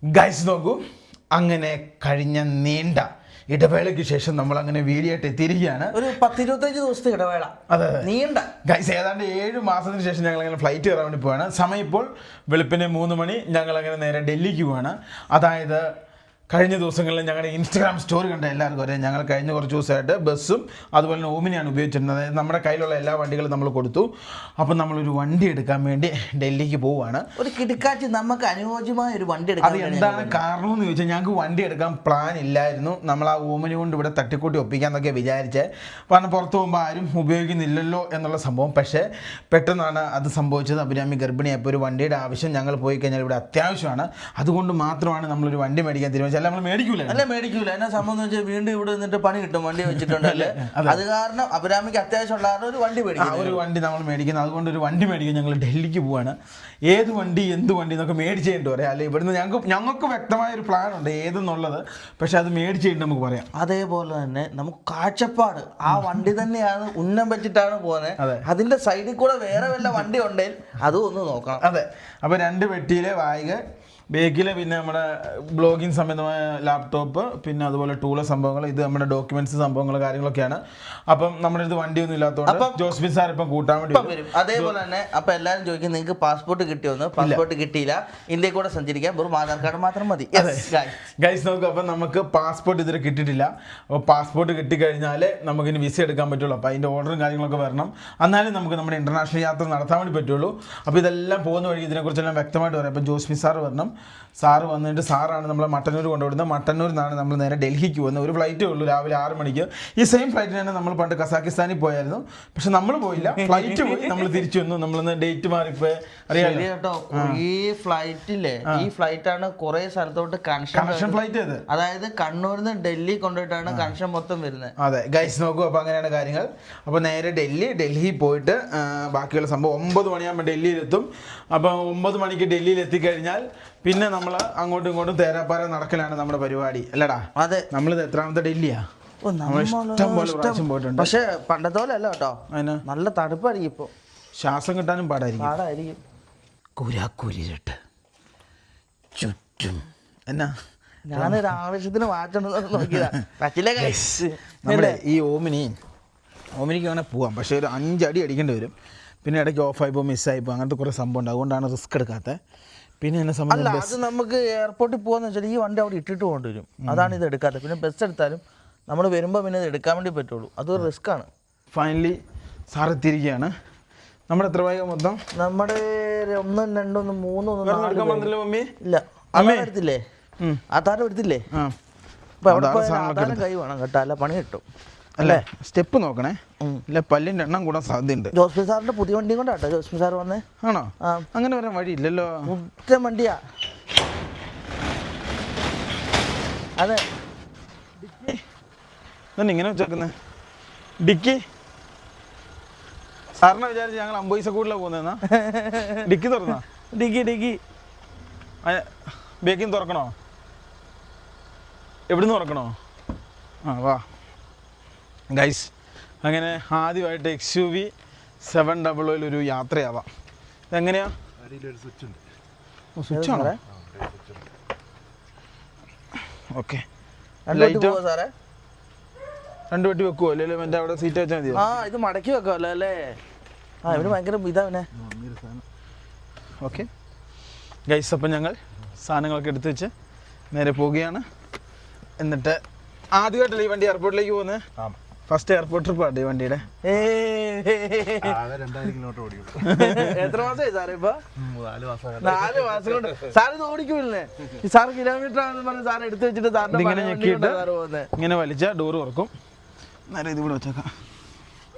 Guys നോക്കൂ, അങ്ങനെ കഴിഞ്ഞ നീണ്ട ഇടവേളയ്ക്ക് ശേഷം നമ്മൾ അങ്ങനെ വീഡിയോ ആയിട്ട് എത്തിയിരിക്കുകയാണ്. ഒരു 10-25 ദിവസത്തെ ഇടവേള. അതെ നീണ്ട ഗൈസ്, ഏതാണ്ട് 7 മാസത്തിന് ശേഷം ഞങ്ങൾ അങ്ങനെ ഫ്ലൈറ്റ് കയറാൻ വേണ്ടി പോവാണ്. സമയം ഇപ്പോൾ വെളുപ്പിന് 3 മണി. ഞങ്ങൾ അങ്ങനെ നേരെ ഡൽഹിക്ക് പോവാണ്. അതായത് കഴിഞ്ഞ ദിവസങ്ങളിൽ ഞങ്ങളുടെ ഇൻസ്റ്റാഗ്രാം സ്റ്റോറി കണ്ട എല്ലാവർക്കും അറിയാം, ഞങ്ങൾ കഴിഞ്ഞ കുറച്ച് ദിവസമായിട്ട് ബസ്സും അതുപോലെ തന്നെ ഓമിനിയാണ് ഉപയോഗിച്ചിരുന്നത്. അതായത് നമ്മുടെ കയ്യിലുള്ള എല്ലാ വണ്ടികളും നമ്മൾ കൊടുത്തു. അപ്പം നമ്മളൊരു വണ്ടി എടുക്കാൻ വേണ്ടി ഡൽഹിക്ക് പോവുകയാണ്. ഒരു കിടക്കാച്ചി നമുക്ക് അനുയോജ്യമായ ഒരു വണ്ടി അത് എന്താണ് കാരണം എന്ന് ചോദിച്ചാൽ, ഞങ്ങൾക്ക് വണ്ടി എടുക്കാൻ പ്ലാൻ ഇല്ലായിരുന്നു. നമ്മൾ ആ ഓമിനി കൊണ്ട് ഇവിടെ തട്ടിക്കൂട്ടി ഒപ്പിക്കാന്നൊക്കെ വിചാരിച്ചേ. കാരണം പുറത്ത് പോകുമ്പോൾ ആരും ഉപയോഗിക്കുന്നില്ലല്ലോ എന്നുള്ള സംഭവം. പക്ഷേ പെട്ടെന്നാണ് അത് സംഭവിച്ചത്. അഭിരാമി ഗർഭിണിയായപ്പോൾ ഒരു വണ്ടിയുടെ ആവശ്യം ഞങ്ങൾ പോയി കഴിഞ്ഞാൽ ഇവിടെ അത്യാവശ്യമാണ്. അതുകൊണ്ട് മാത്രമാണ് നമ്മളൊരു വണ്ടി മേടിക്കാൻ തീരുമാനിച്ചത്. നമ്മൾ മേടിക്കൂല. എന്നാ സംഭവം എന്ന് വെച്ചാൽ വീണ്ടും ഇവിടെ നിന്നിട്ട് പണി കിട്ടും വണ്ടി വെച്ചിട്ടുണ്ടല്ലേ. അത് കാരണം അഭിരാമിക്ക് അത്യാവശ്യമുള്ള ഒരു വണ്ടി മേടിക്കും. ഒരു വണ്ടി നമ്മൾ മേടിക്കുന്നത്. അതുകൊണ്ട് ഒരു വണ്ടി മേടിക്കാൻ ഞങ്ങൾ ഡൽഹിക്ക് പോവാണ്. ഏത് വണ്ടി എന്ത് വണ്ടി എന്നൊക്കെ മേടിച്ചിട്ട് പറയാം. അല്ലെ ഇവിടുന്ന് ഞങ്ങൾക്ക് വ്യക്തമായ ഒരു പ്ലാൻ ഉണ്ട് ഏതെന്നുള്ളത്. പക്ഷെ അത് മേടിച്ചിട്ട് നമുക്ക് പറയാം. അതേപോലെ തന്നെ നമുക്ക് കാഴ്ചപ്പാട് ആ വണ്ടി തന്നെയാണ് ഉന്നം വെച്ചിട്ടാണ് പോകുന്നത്. അതിന്റെ സൈഡിൽ കൂടെ വേറെ വല്ല വണ്ടി ഉണ്ടെങ്കിൽ അതും ഒന്ന് നോക്കണം. അതെ, അപ്പൊ 2 പെട്ടിയിലെ വായിക, ബേക്കിലെ പിന്നെ നമ്മുടെ ബ്ലോഗിങ് സംബന്ധമായ ലാപ്ടോപ്പ്, പിന്നെ അതുപോലെ ടൂള് സംഭവങ്ങൾ, ഇത് നമ്മുടെ ഡോക്യുമെന്റ്സ് സംഭവങ്ങൾ കാര്യങ്ങളൊക്കെയാണ്. അപ്പം നമ്മുടെ അടുത്ത് വണ്ടിയൊന്നും ഇല്ലാത്തതുകൊണ്ട് ജോസ്ബിൻ സാർ ഇപ്പം കൂട്ടാൻ വേണ്ടി വരും. അതേപോലെ തന്നെ അപ്പൊ എല്ലാവരും ചോദിക്കും നിങ്ങൾക്ക് പാസ്പോർട്ട് കിട്ടിയോന്ന്. പാസ്പോർട്ട് കിട്ടിയില്ല. ഇന്ത്യയിൽ കൂടെ സഞ്ചരിക്കാൻ വെറും ആധാർ കാർഡ് മാത്രം മതി. ഗൈസ് നോക്കുക, അപ്പം നമുക്ക് പാസ്പോർട്ട് ഇതുവരെ കിട്ടിയിട്ടില്ല. അപ്പോൾ പാസ്പോർട്ട് കിട്ടിക്കഴിഞ്ഞാൽ നമുക്കിനി വിസ എടുക്കാൻ പറ്റുള്ളൂ. അപ്പോൾ അതിൻ്റെ ഓർഡറും കാര്യങ്ങളൊക്കെ വരണം. എന്നാലും നമുക്ക് നമ്മുടെ ഇന്റർനാഷണൽ യാത്ര നടത്താൻ വേണ്ടി പറ്റുള്ളൂ. അപ്പോൾ ഇതെല്ലാം പോകുന്ന വഴി ഇതിനെക്കുറിച്ചെല്ലാം വ്യക്തമായിട്ട് പറയാം. അപ്പോൾ ജോസ്ബിൻ സാർ വരണം. സാറ് വന്നിട്ട് സാറാണ് നമ്മളെ മട്ടന്നൂർ കൊണ്ടുവിടുന്നത്. മട്ടന്നൂരിൽ നിന്നാണ് നമ്മൾ നേരെ ഡൽഹിക്ക് പോകുന്നത്. ഒരു ഫ്ലൈറ്റേ ഉള്ളൂ, രാവിലെ 6 മണിക്ക്. ഈ സെയിം ഫ്ലൈറ്റിന് തന്നെ നമ്മൾ പണ്ട് കസാക്കിസ്ഥാനിൽ പോയായിരുന്നു. പക്ഷെ നമ്മൾ പോയില്ല, ഫ്ലൈറ്റ് പോയി. നമ്മൾ തിരിച്ചു വന്നു. നമ്മളിന്ന് ഡേറ്റ് മാറിപ്പോയി അറിയാം കേട്ടോ. ഈ ഫ്ലൈറ്റില്ലേ, ഈ ഫ്ലൈറ്റാണ് കുറെ സ്ഥലത്തോട്ട് കണക്ഷൻ ഫ്ലൈറ്റ്. അതായത് കണ്ണൂരിൽ നിന്ന് ഡൽഹി കൊണ്ടുപോയിട്ടാണ് കണക്ഷൻ മൊത്തം വരുന്നത്. അതെ ഗൈസ് നോക്കൂ, അപ്പോൾ അങ്ങനെയാണ് കാര്യങ്ങൾ. അപ്പോൾ നേരെ ഡൽഹി പോയിട്ട് ബാക്കിയുള്ള സംഭവം 9 മണിയാകുമ്പോൾ ഡൽഹിയിലെത്തും. അപ്പം 9 മണിക്ക് ഡൽഹിയിൽ എത്തിക്കഴിഞ്ഞാൽ പിന്നെ നമ്മൾ അങ്ങോട്ടും ഇങ്ങോട്ടും തേരാപ്പാര നടക്കലാണ് നമ്മുടെ പരിപാടി, അല്ലടാ? അതെ. നമ്മളിത് എത്രാമത്തെ ഡൽഹിയാ? ഇഷ്ടം പോലെ പ്രാവശ്യം പോയിട്ടുണ്ട്. പക്ഷെ പണ്ടത്തെ പോലെ അല്ല കേട്ടോ. നല്ല തണുപ്പായിരിക്കും ഇപ്പൊ. ശ്വാസം കിട്ടാനും പാടായിരിക്കും. കുരാക്കുരിട്ട് ചുറ്റും എന്നാ ഞാനൊരു ആവശ്യത്തിന് മാറ്റം നോക്കിയതാ. നമ്മുടെ ഈ ഓമിനിക്ക് വേണേൽ പോവാം. പക്ഷെ ഒരു 5 അടി അടിക്കേണ്ടി വരും. പിന്നെ ഇടയ്ക്ക് ഓഫായിപ്പോൾ മിസ്സായിപ്പോൾ അങ്ങനത്തെ കുറേ സംഭവം ഉണ്ട്. അതുകൊണ്ടാണ് റിസ്ക് എടുക്കാത്തത്. പിന്നെ എന്നെ സംബന്ധിച്ച് അത് നമുക്ക് എയർപോർട്ടിൽ പോകാന്ന് വെച്ചാൽ ഈ വണ്ടി അവിടെ ഇട്ടിട്ട് പോകേണ്ടി വരും. അതാണ് ഇത് എടുക്കാത്തത്. പിന്നെ ബസ് എടുത്താലും നമ്മൾ വരുമ്പോൾ പിന്നെ ഇത് എടുക്കാൻ വേണ്ടി പറ്റുള്ളൂ. അതൊരു റിസ്ക് ആണ്. ഫൈനലി സാർ എത്തിയിരിക്കുകയാണ്. നമ്മുടെ എത്ര വൈകി മൊത്തം? നമ്മുടെ 1, 2, 3, 4 മമ്മി ഇല്ല. അമ്മ എടുത്തില്ലേ? ആധാരം എടുത്തില്ലേ? ആധാരം കൈ വേണം കേട്ടോ, അല്ല പണി കിട്ടും. അല്ലേ? സ്റ്റെപ്പ് നോക്കണേ, ഇല്ല പല്ലിൻ്റെ എണ്ണം കൂടാൻ സാധ്യതയുണ്ട്. ജോസ്ബിൻ സാറിന്റെ പുതിയ വണ്ടി കൊണ്ടാട്ടോ ജോസ്ബിൻ സാർ വന്നേ. ആണോ? അങ്ങനെ വരാൻ വഴിയില്ലല്ലോ. മുറ്റം വണ്ടിയാ. അതെ. ഇങ്ങനെ വെച്ചേക്കുന്നേ ഡിക്കി. സാറിനെ വിചാരിച്ച് ഞങ്ങൾ 50 പൈസ കൂടുതലാണ് പോകുന്നതെന്നാ. ഡിക്കി തുറന്നാ? ഡിക്കി ബേക്കിന്ന് തുറക്കണോ? എവിടുന്ന് തുറക്കണോ? വാ ഗൈസ്, അങ്ങനെ ആദ്യമായിട്ട് XUV 700 ഒരു യാത്രയാവാം. ഇതെങ്ങനെയാ? സ്വിച്ച് ആണോ? ഓക്കെ. 2 പെട്ടി വെക്കുവോ? അല്ലെങ്കിൽ എൻ്റെ അവിടെ സീറ്റ് വെച്ചാൽ മതിയോ? ഇത് മടക്കി വെക്കാമല്ലോ അല്ലേ? ഇവിടെ ഭയങ്കര ഇതാ. ഓക്കെ ഗൈസ്, അപ്പം ഞങ്ങൾ സാധനങ്ങളൊക്കെ എടുത്ത് വെച്ച് നേരെ പോവുകയാണ്. എന്നിട്ട് ആദ്യമായിട്ടല്ലേ ഈ വണ്ടി എയർപോർട്ടിലേക്ക് പോകുന്നത്? ഫസ്റ്റ് എയർപോർട്ട് ട്രിപ്പാണ് ഈ വണ്ടിയുടെ. എത്ര മാസമായി സാറേ ഇപ്പൊ? 4 മാസം കൊണ്ട് സാർ ഇത് ഓടിക്കൂല്ലേ? സാർ കിലോമീറ്റർ ആണെന്ന് പറഞ്ഞ് സാർ എടുത്തു വെച്ചിട്ട് സാറിന്റെ ഇങ്ങനെ ഞെക്കിയിട്ട് ഇങ്ങനെ വലിച്ച ഡോറ് തുറക്കും. നേരെ ഇത് ഇവിടെ വെച്ചേക്കാം.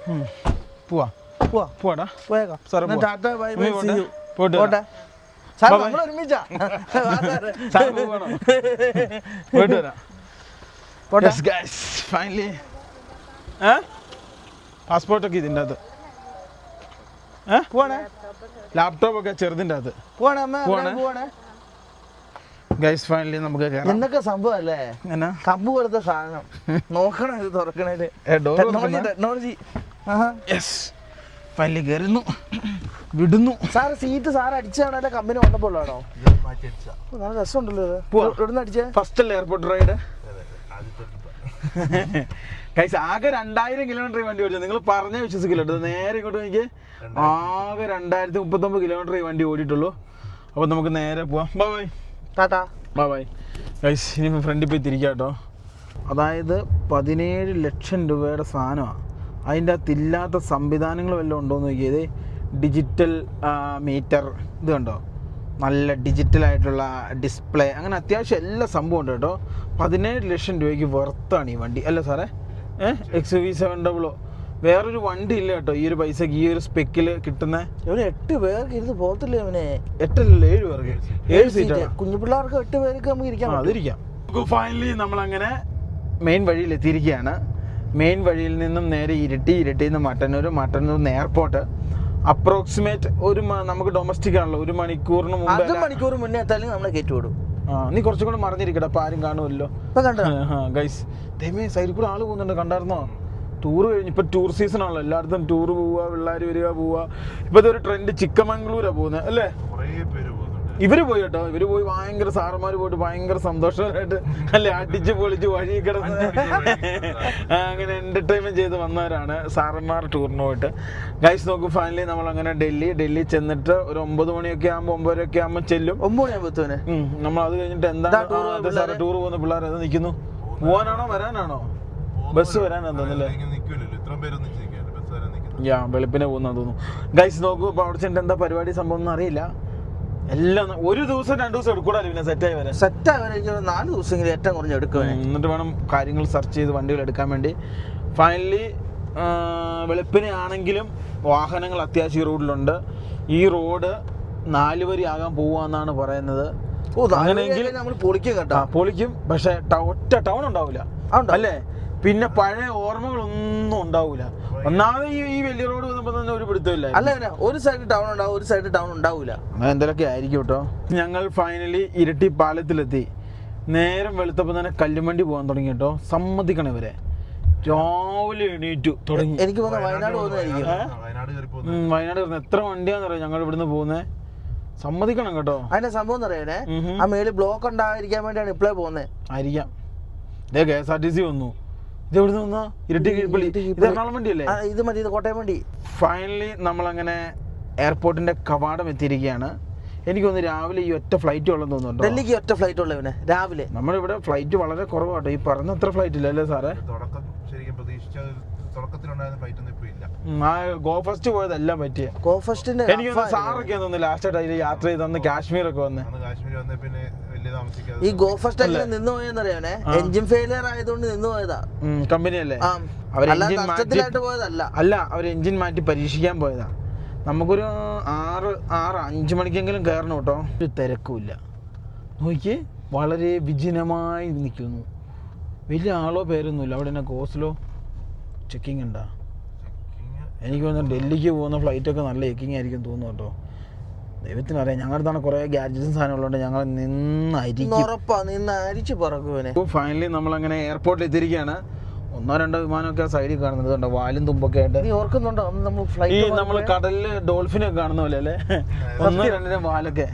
പോവാടാ. പോയേക്കാം sir. Tata bye bye, see you. പോട്ടെ സാർ, നമ്മൾ ഒരുമിച്ചാ. പോയിട്ട് വരാം. ഫൈനലി പാസ്പോർട്ടൊക്കെ ഇതിൻ്റെ അകത്ത്. ലാപ്ടോപ്പൊക്കെ ചെറുതിൻ്റെ അകത്ത്. ഗൈസ് ഫൈനലി നമുക്ക് എന്തൊക്കെ സംഭവം അല്ലേ? കമ്പ് പോലത്തെ സാധനം നോക്കണം ഇത് തുറക്കണേല്. ടെക്നോളജി. ഫൈനലി കയറുന്നു. വിടുന്നു. സാറ് സീറ്റ് സാറ് അടിച്ചാണോ അല്ല കമ്പനി വന്നപ്പോഴാണോ? നല്ല രസമുണ്ടല്ലോ ഇത്. ഇവിടുന്ന് അടിച്ചേ ഫസ്റ്റ് അല്ലേ എയർപോർട്ട് റൈഡ്? ഗൈസ് ആകെ 2000 കിലോമീറ്റർ ഈ വണ്ടി ഓടിച്ചു. നിങ്ങൾ പറഞ്ഞ വിശ്വസിക്കില്ല കേട്ടോ. നേരെ ഇങ്ങോട്ട് എനിക്ക് ആകെ 2039 കിലോമീറ്റർ ഈ വണ്ടി ഓടിയിട്ടുള്ളൂ. അപ്പോൾ നമുക്ക് നേരെ പോവാം. Bye bye Tata. Bye bye guys. ഇനി ഫ്രണ്ടിൽ പോയി തിരിക്കാം കേട്ടോ. അതായത് 17 ലക്ഷം രൂപയുടെ സാധനമാണ്. അതിൻ്റെ അകത്തില്ലാത്ത സംവിധാനങ്ങൾ വല്ലതും ഉണ്ടോ എന്ന് നോക്കിയത്. ഡിജിറ്റൽ മീറ്റർ ഇത് കണ്ടോ, നല്ല ഡിജിറ്റലായിട്ടുള്ള ഡിസ്പ്ലേ, അങ്ങനെ അത്യാവശ്യം എല്ലാ സംഭവം ഉണ്ട് കേട്ടോ. 17 ലക്ഷം രൂപയ്ക്ക് വെർത്താണ് ഈ വണ്ടി അല്ലേ സാറേ? XUV700 വേറൊരു വണ്ടി ഇല്ല കേട്ടോ ഈ ഒരു പൈസക്ക് ഈ ഒരു സ്പെക്കിൽ കിട്ടുന്ന. 8 പേർക്ക് ഇരുന്ന് പോകത്തില്ലേ അവനെ? 8 അല്ലല്ലോ 7 പേർക്ക് 7 സീറ്റാണ്. കുഞ്ഞു പിള്ളേർക്ക് 8 പേർക്ക് നമുക്ക് ഇരിക്കാം. അതിരിക്കാം. ഫൈനലി നമ്മളങ്ങനെ മെയിൻ വഴിയിൽ എത്തിയിരിക്കുകയാണ്. മെയിൻ വഴിയിൽ നിന്നും നേരെ ഇരിട്ടിയിൽ നിന്ന് മട്ടന്നൂർ എയർപോർട്ട്. അപ്രോക്സിമേറ്റ് നമുക്ക് ഡൊമസ്റ്റിക് ആണല്ലോ, 1 മണിക്കൂറിന് മുമ്പ്. 1 മണിക്കൂർ മുന്നേ എത്താലും നമ്മളെ കയറ്റി വിടും. നീ കുറച്ചും കൂടെ മറിഞ്ഞിരിക്കട്ടെ, അപ്പൊ ആരും കാണുമല്ലോ. ഗൈസ് ദൈവമേ സൈഡിൽ കൂടെ ആള് പോകുന്നുണ്ട്, കണ്ടായിരുന്നോ? ടൂർ കഴിഞ്ഞ് ഇപ്പൊ ടൂർ സീസൺ ആണല്ലോ, എല്ലായിടത്തും ടൂർ പോവുക, പിള്ളേർ വരിക പോവുക. ഇപ്പോഴത്തെ ഒരു ട്രെൻഡ് ചിക്കമംഗ്ലൂരാണ് പോകുന്നത് അല്ലേ? ഇവര് പോയി കേട്ടോ, ഇവര് പോയി ഭയങ്കര സാറന്മാർ പോയിട്ട് ഭയങ്കര സന്തോഷമായിട്ട് അല്ലെ, അടിച്ച് പൊളിച്ച് വഴി കിടന്ന് അങ്ങനെ എന്റർടൈൻമെന്റ് ചെയ്ത് വന്നവരാണ് സാറന്മാർ ടൂറിന് പോയിട്ട്. ഗൈസ് നോക്കൂ, ഫൈനലി നമ്മൾ അങ്ങനെ ഡൽഹി ചെന്നിട്ട് ഒരു 9 മണിയൊക്കെ ആകുമ്പോൾ 9:30 ആകുമ്പോൾ ചെല്ലും. 9 മണിയാകുമ്പോൾ നമ്മൾ അത് കഴിഞ്ഞിട്ട് എന്താണ് സാറേ ടൂർ പോകുന്ന പിള്ളേർ അത് നിൽക്കുന്നു. പോവാനാണോ വരാനാണോ? ബസ് വരാനാന്ന് തോന്നുന്നില്ലേ? വെളുപ്പിനെ പോകുന്ന തോന്നുന്നു. ഗൈസ് നോക്കൂ, ഇപ്പൊ അവിടെ ചെന്നിട്ട് എന്താ പരിപാടി സംഭവം ഒന്നും അറിയില്ല. എല്ലാം ഒരു ദിവസം 2 ദിവസം എടുക്കൂടാല്ലോ പിന്നെ സെറ്റായി വരാൻ. 4 ദിവസമെങ്കിലും ഏറ്റവും കുറഞ്ഞ് എടുക്കുക. എന്നിട്ട് വേണം കാര്യങ്ങൾ സെർച്ച് ചെയ്ത് വണ്ടികൾ എടുക്കാൻ വേണ്ടി. ഫൈനലി വെളുപ്പിനെ ആണെങ്കിലും വാഹനങ്ങൾ അത്യാവശ്യം ഈ റോഡിലുണ്ട്. ഈ റോഡ് 4 വരി ആകാൻ പോവാന്നാണ് പറയുന്നത്. അങ്ങനെയെങ്കിൽ നമ്മൾ പൊളിക്കും കേട്ടോ. പൊളിക്കും, പക്ഷെ ഒറ്റ ടൗൺ ഉണ്ടാവില്ല അല്ലേ? പിന്നെ പഴയ ഓർമ്മകളൊന്നും ഉണ്ടാവൂല. ഒന്നാമത് ഈ വലിയ റോഡ് വന്നപ്പോ തന്നെ ഒരു പിടുത്തമില്ല. അല്ല, ഒരു സൈഡ് ടൗൺ ഉണ്ടാവും, ഒരു സൈഡ് ടൗൺ ഉണ്ടാവൂല. അങ്ങനെ എന്തെങ്കിലുമൊക്കെ ആയിരിക്കും കേട്ടോ. ഞങ്ങൾ ഫൈനലി ഇരിട്ടി പാലത്തിലെത്തി. നേരം വെളുത്തപ്പോൾ തന്നെ കല്ലുമണ്ടി പോകാൻ തുടങ്ങി കേട്ടോ. സമ്മതിക്കണം ഇവരെ, രാവിലെ എണീറ്റു തുടങ്ങി. എനിക്ക് വയനാട് പോകുന്നതായിരിക്കും. വയനാട് കയറുന്ന എത്ര വണ്ടിയാന്ന് പറയാം ഞങ്ങൾ ഇവിടുന്ന് പോകുന്നേ. സമ്മതിക്കണം കേട്ടോ. അതിന്റെ സംഭവം അറിയാനേ, ആ മേളിൽ ബ്ലോക്ക് ഉണ്ടായിരിക്കാൻ വേണ്ടിയാണ് ഇപ്പോഴേ പോകുന്നത്. ആയിരിക്കാം. ഇതേ KSRTC വന്നു. ഇത് എവിടെ നിന്ന് വന്നാ? ഇരിട്ടി കീഴ്പള്ളി. ഇത് എറണാകുളം വണ്ടിയല്ലേ? ഇത് മതി, ഇത് കോട്ടയം വണ്ടി. ഫൈനലി നമ്മളങ്ങനെ എയർപോർട്ടിന്റെ കവാടം എത്തിയിരിക്കുകയാണ്. എനിക്ക് തോന്നുന്നു രാവിലെ ഈ ഒറ്റ ഫ്ലൈറ്റ് ഉള്ളതെന്ന് തോന്നുന്നുണ്ടോ? ഡൽഹിക്ക് ഒറ്റ ഫ്ലൈറ്റ് ഉള്ളവനെ രാവിലെ. നമ്മളിവിടെ ഫ്ലൈറ്റ് വളരെ കുറവാട്ടോ. ഈ പറഞ്ഞ അത്ര ഫ്ലൈറ്റ് ഇല്ല അല്ലേ സാറേ? ഗോ ഫസ്റ്റ് പോയതെല്ലാം പറ്റിയ. ഗോ ഫസ്റ്റിന്റെ എനിക്ക് സാറൊക്കെ തോന്നുന്നു ലാസ്റ്റ് ആയിട്ട് അതിൽ യാത്ര ചെയ്ത് അന്ന് കാശ്മീരൊക്കെ വന്ന്. ഈ ഗോ ഫസ്റ്റ് എല്ലാം നിന്ന് പോയെന്നറിയാവനെ, എഞ്ചിൻ ഫെയിലിയർ ആയതുകൊണ്ട് നിന്ന് പോയതാ. കമ്പനി അല്ലേ? അല്ല, അവർ എഞ്ചിൻ മാറ്റി പരീക്ഷിക്കാൻ പോയതാ. നമുക്കൊരു 5 മണിക്കെങ്കിലും കയറണം കേട്ടോ. ഒരു തിരക്കുമില്ല. നോക്കിയേ, വളരെ വിജനമായി നിൽക്കുന്നു. വലിയ ആളോ പേരൊന്നുമില്ല. അവിടെ തന്നെ ഗോസ്ലോ ചെക്കിങ് ഉണ്ടാ. എനിക്ക് തോന്നുന്നു ഡൽഹിക്ക് പോകുന്ന ഫ്ലൈറ്റൊക്കെ നല്ല ചെക്കിങ് ആയിരിക്കും തോന്നുന്നു കേട്ടോ. ദൈവത്തിനറിയാം. ഞങ്ങളുടെ അടുത്താണ് കുറേ ഗാഡ്ജറ്റ്സും സാധനങ്ങളുണ്ട്. ഞങ്ങൾ നിന്നായിരിക്കും. ഫൈനലി നമ്മളങ്ങനെ എയർപോർട്ടിൽ എത്തിയിരിക്കുകയാണ്. 1-2 വിമാനമൊക്കെ സൈഡിൽ കാണുന്നത് കണ്ടോ, വാലും തുമ്പൊക്കെ ആയിട്ട്. ഓർക്കുന്നുണ്ടോ ഈ നമ്മൾ കടലില് ഡോൾഫിനൊക്കെ കാണുന്ന പോലെ അല്ലേ? 1-2 വാലൊക്കെ.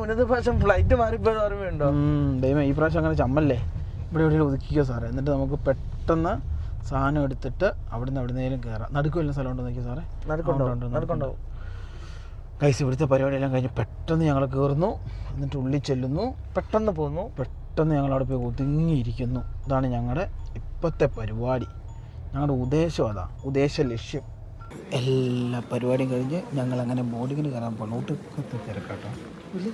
മുന്നത്തെ പ്രാവശ്യം ഫ്ലൈറ്റ് മാറിപ്പോയത് ഓർമ്മയുണ്ടോ? ദൈവം ഈ പ്രാവശ്യം അങ്ങനെ ചമ്മല്ലേ. ഇവിടെ എവിടെയും ഒതുക്കിക്കോ സാറേ. എന്നിട്ട് നമുക്ക് പെട്ടെന്ന് സാധനം എടുത്തിട്ട് അവിടുന്ന് എവിടുന്നേലും കയറാം. നടുക്കുമല്ല സ്ഥലം ഉണ്ടോ നോക്കി സാറേ? നടക്കുണ്ടാവും. ഗൈസ് ഇവിടുത്തെ പരിപാടിയെല്ലാം കഴിഞ്ഞ് പെട്ടെന്ന് ഞങ്ങൾ കയറുന്നു. എന്നിട്ട് ഉള്ളിൽ ചെല്ലുന്നു, പെട്ടെന്ന് പോകുന്നു. പെട്ടെന്ന് ഞങ്ങൾ അവിടെ പോയി ഒതുങ്ങിയിരിക്കുന്നു. അതാണ് ഞങ്ങളുടെ ഇപ്പോഴത്തെ പരിപാടി. ഞങ്ങളുടെ ഉദ്ദേശം അതാണ്, ഉദ്ദേശ ലക്ഷ്യം. എല്ലാ പരിപാടിയും കഴിഞ്ഞ് ഞങ്ങളങ്ങനെ ബോർഡിങ്ങിന് കയറാൻ പോകണം. ഒട്ടുക്കത്തെ തിരക്കാട്ടോ. വലിയ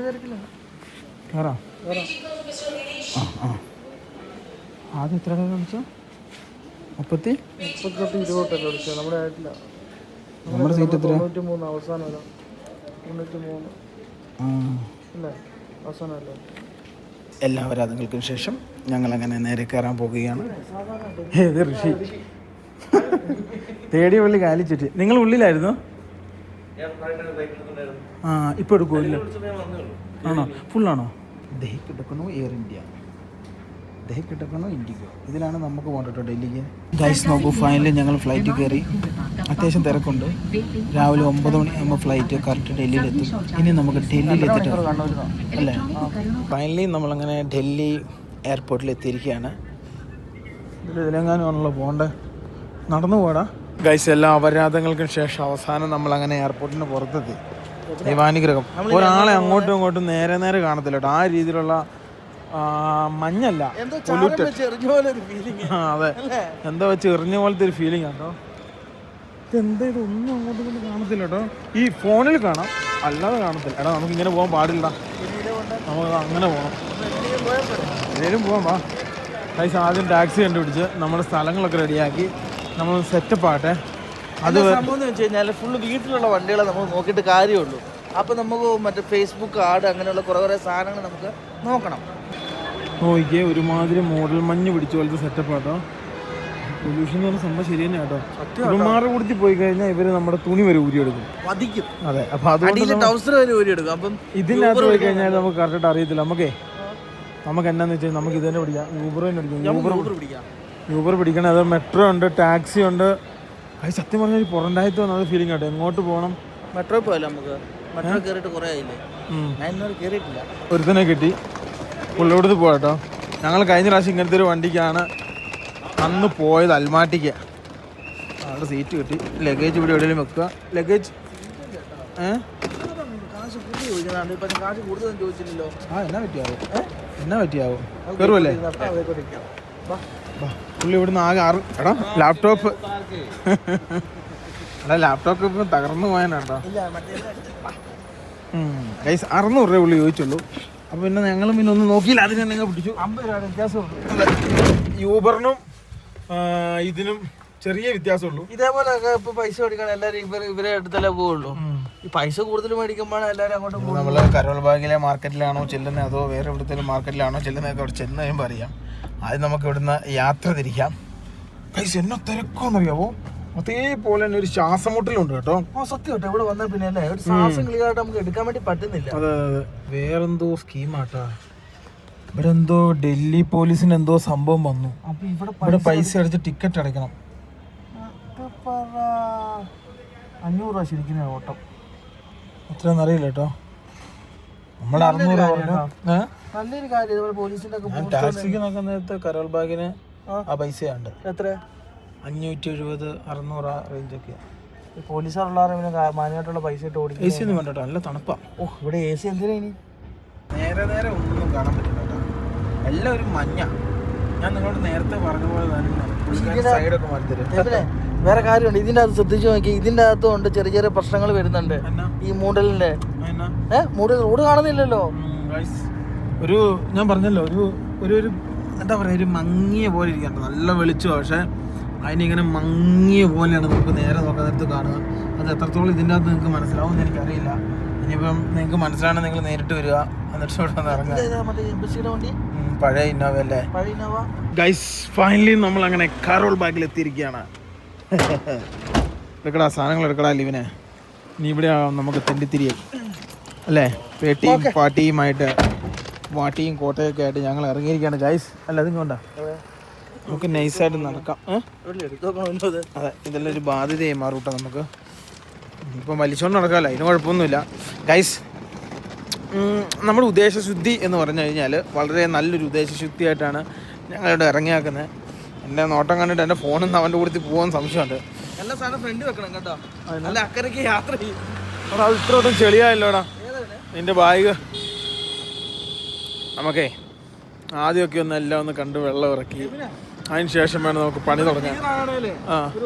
തിരക്കില്ല. കയറാം. ആദ്യം എത്ര കളിച്ചോ? 30 നമ്മുടെ ആയിട്ടില്ല. നമ്മുടെ സീറ്റ് എത്ര? 93 അവസാനം. 93 എല്ലാവരും അതുങ്ങൾക്ക് ശേഷം ഞങ്ങളങ്ങനെ നേരെ കയറാൻ പോകുകയാണ്. ഏത് ഋഷി തേടി പള്ളി കാലി ചുറ്റി. നിങ്ങൾ ഉള്ളിലായിരുന്നു? ഇപ്പോൾ എടുക്കുമല്ലോ. ആണോ? ഫുള്ളാണോ? കിടക്കുന്നു എയർ ഇന്ത്യ. അദ്ദേഹം കിട്ടക്കണോ ഇൻഡിഗോ ഇതിലാണ് നമുക്ക് പോകേണ്ടത് കേട്ടോ ഡൽഹിക്ക്. ഗൈസ് നോക്കൂ, ഫൈനലി ഞങ്ങൾ ഫ്ലൈറ്റ് കയറി. അത്യാവശ്യം തിരക്കുണ്ട്. രാവിലെ 9 മണിയാകുമ്പോൾ ഫ്ലൈറ്റ് കറക്റ്റ് ഡൽഹിയിലെത്തും. ഇനി നമുക്ക് ഡൽഹിയിൽ എത്തിയിട്ട് അല്ലേ. ഫൈനലി നമ്മളങ്ങനെ ഡൽഹി എയർപോർട്ടിൽ എത്തിയിരിക്കുകയാണ്. ഇതിലെങ്ങാനുമാണല്ലോ പോകണ്ടേ, നടന്നു പോടാ. ഗൈസ് എല്ലാ അപരാധങ്ങൾക്കും ശേഷം അവസാനം നമ്മളങ്ങനെ എയർപോർട്ടിന് പുറത്തെത്തി. ദൈവാനുഗ്രഹം. ഒരാളെ അങ്ങോട്ടും ഇങ്ങോട്ടും നേരെ നേരെ കാണത്തില്ല കേട്ടോ. ആ രീതിയിലുള്ള മഞ്ഞല്ല, പൊല്യൂട്ടഡ്. അതെ, എന്താ വെച്ച് എറിഞ്ഞ പോലത്തെ ഒരു ഫീലിംഗ് കേട്ടോ. ഇതെന്താ ഇതൊന്നും അങ്ങോട്ടും ഇങ്ങോട്ടും കാണത്തില്ല കേട്ടോ. ഈ ഫോണിൽ കാണാം, അല്ലാതെ കാണത്തില്ല. എടാ നമുക്ക് ഇങ്ങനെ പോകാൻ പാടില്ല, നമുക്ക് അങ്ങനെ പോകണം. എവിടെയും പോകാം വാ. ഗൈസ് ആദ്യം ടാക്സി കണ്ടുപിടിച്ച് നമ്മുടെ സ്ഥലങ്ങളൊക്കെ റെഡിയാക്കി നമ്മൾ സെറ്റപ്പ് ആകട്ടെ. അത് സംഭവം എന്ന് വെച്ച് കഴിഞ്ഞാൽ ഫുള്ള് വീട്ടിലുള്ള വണ്ടികളെ നമുക്ക് നോക്കിയിട്ട് കാര്യമുള്ളൂ. അപ്പം നമുക്ക് മറ്റേ ഫേസ്ബുക്ക് ആഡ് അങ്ങനെയുള്ള കുറേ സാധനങ്ങൾ നമുക്ക് നോക്കണം. നോക്കിയേ, ഒരുമാതിരി മോഡൽ മഞ്ഞ് പിടിച്ച പോലത്തെ സെറ്റപ്പ് ആട്ടോ. പൊല്യൂഷൻ എന്ന് പറഞ്ഞ സംഭവം ശരി തന്നെ കേട്ടോ. ഇവന്മാരുടെ കൂടി പോയി കഴിഞ്ഞാൽ ഇവര് നമ്മുടെ തുണി വരെ ഊരിയെടുക്കും, വധിക്കും. അതെ, അപ്പൊ അതുകൊണ്ട് അപ്പം ഇതിനകത്ത് പോയി കഴിഞ്ഞാൽ നമുക്ക് കറക്റ്റായിട്ട് അറിയത്തില്ല. നമുക്ക് എന്നാന്ന് വെച്ചാൽ നമുക്ക് ഇതന്നെ പിടിക്കാം, യൂബർ തന്നെ പിടിക്കാം. യൂബർ പിടിക്കണം. അത് മെട്രോ ഉണ്ട്, ടാക്സി ഉണ്ട്. അത് സത്യം പറഞ്ഞാൽ പുറം രാജ്യത്ത് വന്നത് ഫീലിംഗ് ആട്ടോ. എങ്ങോട്ട് പോകണം? മെട്രോ പോയല്ലോ നമുക്ക്. മെട്രോ കയറിയിട്ട് കുറേ ആയില്ലേ, ഞാൻ ഇന്നോട് കയറിയിട്ടില്ല. ഒരുത്തനെ കിട്ടി, പുള്ളിയോടത്ത് പോകാട്ടോ. ഞങ്ങൾ കഴിഞ്ഞ പ്രാവശ്യം ഇങ്ങനത്തെ ഒരു വണ്ടിക്കാണ് അന്ന് പോയത്, അൽമാട്ടിക്ക്. അവിടെ സീറ്റ് കിട്ടി. ലഗേജ് ഇവിടെ എവിടെയെങ്കിലും വെക്കുക. ലഗേജ് എന്നാ പറ്റിയാവും കയറുമല്ലേ. പുള്ളി ഇവിടുന്ന് ആകെ എടാ ലാപ്ടോപ്പ് എടാ ലാപ്ടോപ്പ് ഇപ്പം തകർന്നു പോയാനാട്ടോ. ഗൈസ് 600 രൂപ പുള്ളി ചോദിച്ചുള്ളൂ. അപ്പോൾ പിന്നെ ഞങ്ങളും പിന്നെ ഒന്നും നോക്കിയില്ല, അതിനെ നിങ്ങൾ പിടിച്ചു. 50 രൂപ വ്യത്യാസമുള്ളൂ. യൂബറിനും ഇതിനും ചെറിയ വ്യത്യാസമുള്ളൂ. ഇതേപോലെ ഇപ്പോൾ പൈസ മേടിക്കണം എല്ലാവരും ഇവരെ അടുത്തല്ലേ പോവുള്ളൂ. ഈ പൈസ കൂടുതൽ മേടിക്കുമ്പോഴാണ് എല്ലാവരും അങ്ങോട്ട് പോകും. നമ്മൾ കരോൾ ബാഗിലെ മാർക്കറ്റിലാണോ ചെല്ലുന്നത് അതോ വേറെ എവിടുത്തെ മാർക്കറ്റിലാണോ ചെല്ലുന്നതൊക്കെ അവിടെ ചെന്ന് കഴിയുമ്പോൾ അറിയാം. ആദ്യം നമുക്ക് ഇവിടുന്ന് യാത്ര തിരിക്കാം. പൈസ എന്നാ തിരക്കോന്നറിയാവോ, അതേപോലെ തന്നെ ഒരു ശ്വാസമുട്ടലുണ്ട് കേട്ടോ. സത്യം കേട്ടോ, ഇവിടെ വന്നാൽ പിന്നെ അല്ലേ ഒരു ശ്വാസം ക്ലിയർ ആയിട്ട് നമുക്ക് എടുക്കാൻ വേണ്ടി പറ്റുന്നില്ല. അതെ, വേറെന്തോ സ്കീമാട്ടാ. ഇവിടെ എന്തോ ഡൽഹി പോലീസിന് എന്തോ സംഭവം വന്നു. ഇവിടെ പൈസ അടിച്ച് ടിക്കറ്റ് അടയ്ക്കണം. 500 രൂപ ശരിക്കും ഓട്ടം. എത്രയാണെന്ന് അറിയില്ല കേട്ടോ. നമ്മൾ 600 പറഞ്ഞു. നല്ലൊരു കാര്യം പോലീസിന്റെ ടാക്സിക്ക് നോക്കാൻ നേരത്തെ കരോൾ ബാഗിന് ആ പൈസയുണ്ട്. എത്ര? 570, 600 ആ റേഞ്ചൊക്കെ. പോലീസുകാരുള്ള മാനായിട്ടുള്ള പൈസ ഇട്ട് ഓടിക്കും. AC ഒന്നും വേണ്ട കേട്ടോ, നല്ല തണുപ്പാ. ഇവിടെ AC എന്തിനാ ഇനി? നേരെ ഒന്നും കാണാൻ പറ്റില്ല കേട്ടോ, എല്ലാം ഒരു മഞ്ഞ. ഞാൻ നിങ്ങളോട് നേരത്തെ പറഞ്ഞ പോലെ തന്നെ സൈഡൊക്കെ മാറ്റി. വേറെ കാര്യമുണ്ട്, ഇതിന്റെ അകത്ത് ശ്രദ്ധിച്ചു നോക്കി, ഇതിന്റെ അകത്ത് കൊണ്ട് ചെറിയ പ്രശ്നങ്ങൾ വരുന്നുണ്ട്. ഈ മൂടലിന്റെ മൂടൽ റോഡ് കാണുന്നില്ലല്ലോ. ഒരു ഞാൻ പറഞ്ഞല്ലോ ഒരു എന്താ പറയാ, ഒരു മങ്ങിയ പോലെ ഇരിക്കണ്ട. നല്ല വെളിച്ചമാണ്, പക്ഷെ അതിനിങ്ങനെ മങ്ങിയ പോലെയാണ് നമുക്ക് നേരെ നോക്കാൻ നേരത്ത് കാണുക. അത് എത്രത്തോളം ഇതിൻ്റെ അകത്ത് നിങ്ങൾക്ക് മനസ്സിലാവും എന്ന് എനിക്കറിയില്ല. ഇനിയിപ്പം നിങ്ങൾക്ക് മനസ്സിലാണെങ്കിൽ നിങ്ങൾ നേരിട്ട് വരിക, എന്നിട്ട് ഇവിടെ വന്ന് ഇറങ്ങുക. പഴയ ഇന്നോവ അല്ലേ ഗൈസ്. ഫൈനലി നമ്മൾ അങ്ങനെ കരോൾ ബാഗിൽ എത്തിയിരിക്കുകയാണ്. എടുക്കടാ സാധനങ്ങൾ, എടുക്കടാ ലിവിനെ. ഇനി ഇവിടെ നമുക്ക് തെണ്ടിത്തിരിയായി അല്ലേ, പേട്ടിയും പാട്ടിയുമായിട്ട് വാട്ടിയും കോട്ടയൊക്കെ ആയിട്ട് ഞങ്ങൾ ഇറങ്ങിയിരിക്കുകയാണ് ഗൈസ്. അല്ല അതും കൊണ്ടാ നമുക്ക് നൈസായിട്ട് നടക്കാം. അതെ, ഇതെല്ലാം ഒരു ബാധ്യതയായി മാറൂട്ടോ നമുക്ക്. ഇപ്പം വലിച്ചുകൊണ്ട് നടക്കാമല്ലോ, അതിന് കുഴപ്പമൊന്നുമില്ല ഗൈസ്. നമ്മുടെ ഉദ്ദേശശുദ്ധി എന്ന് പറഞ്ഞു കഴിഞ്ഞാൽ വളരെ നല്ലൊരു ഉദ്ദേശശുദ്ധിയായിട്ടാണ് ഞങ്ങളിവിടെ ഇറങ്ങിയാക്കുന്നത്. എൻ്റെ നോട്ടം കണ്ടിട്ട് എൻ്റെ ഫോണിൽ അവൻ്റെ കൂടെ പോകാൻ സംശയമുണ്ട്. എല്ലാ സാധനം ഫ്രണ്ട് വെക്കണം കേട്ടോ, നല്ല അക്കരയ്ക്ക് യാത്ര ചെയ്യും. അത് ഇത്ര വട്ടം ചെളിയായല്ലോടാ നിൻ്റെ ബാഗ്. നമുക്കേ ആദ്യമൊക്കെ ഒന്ന് എല്ലാം ഒന്ന് കണ്ട് വെള്ളം ഇറക്കി അതിന് ശേഷം വേണം നമുക്ക് പണി തുടങ്ങാൻ.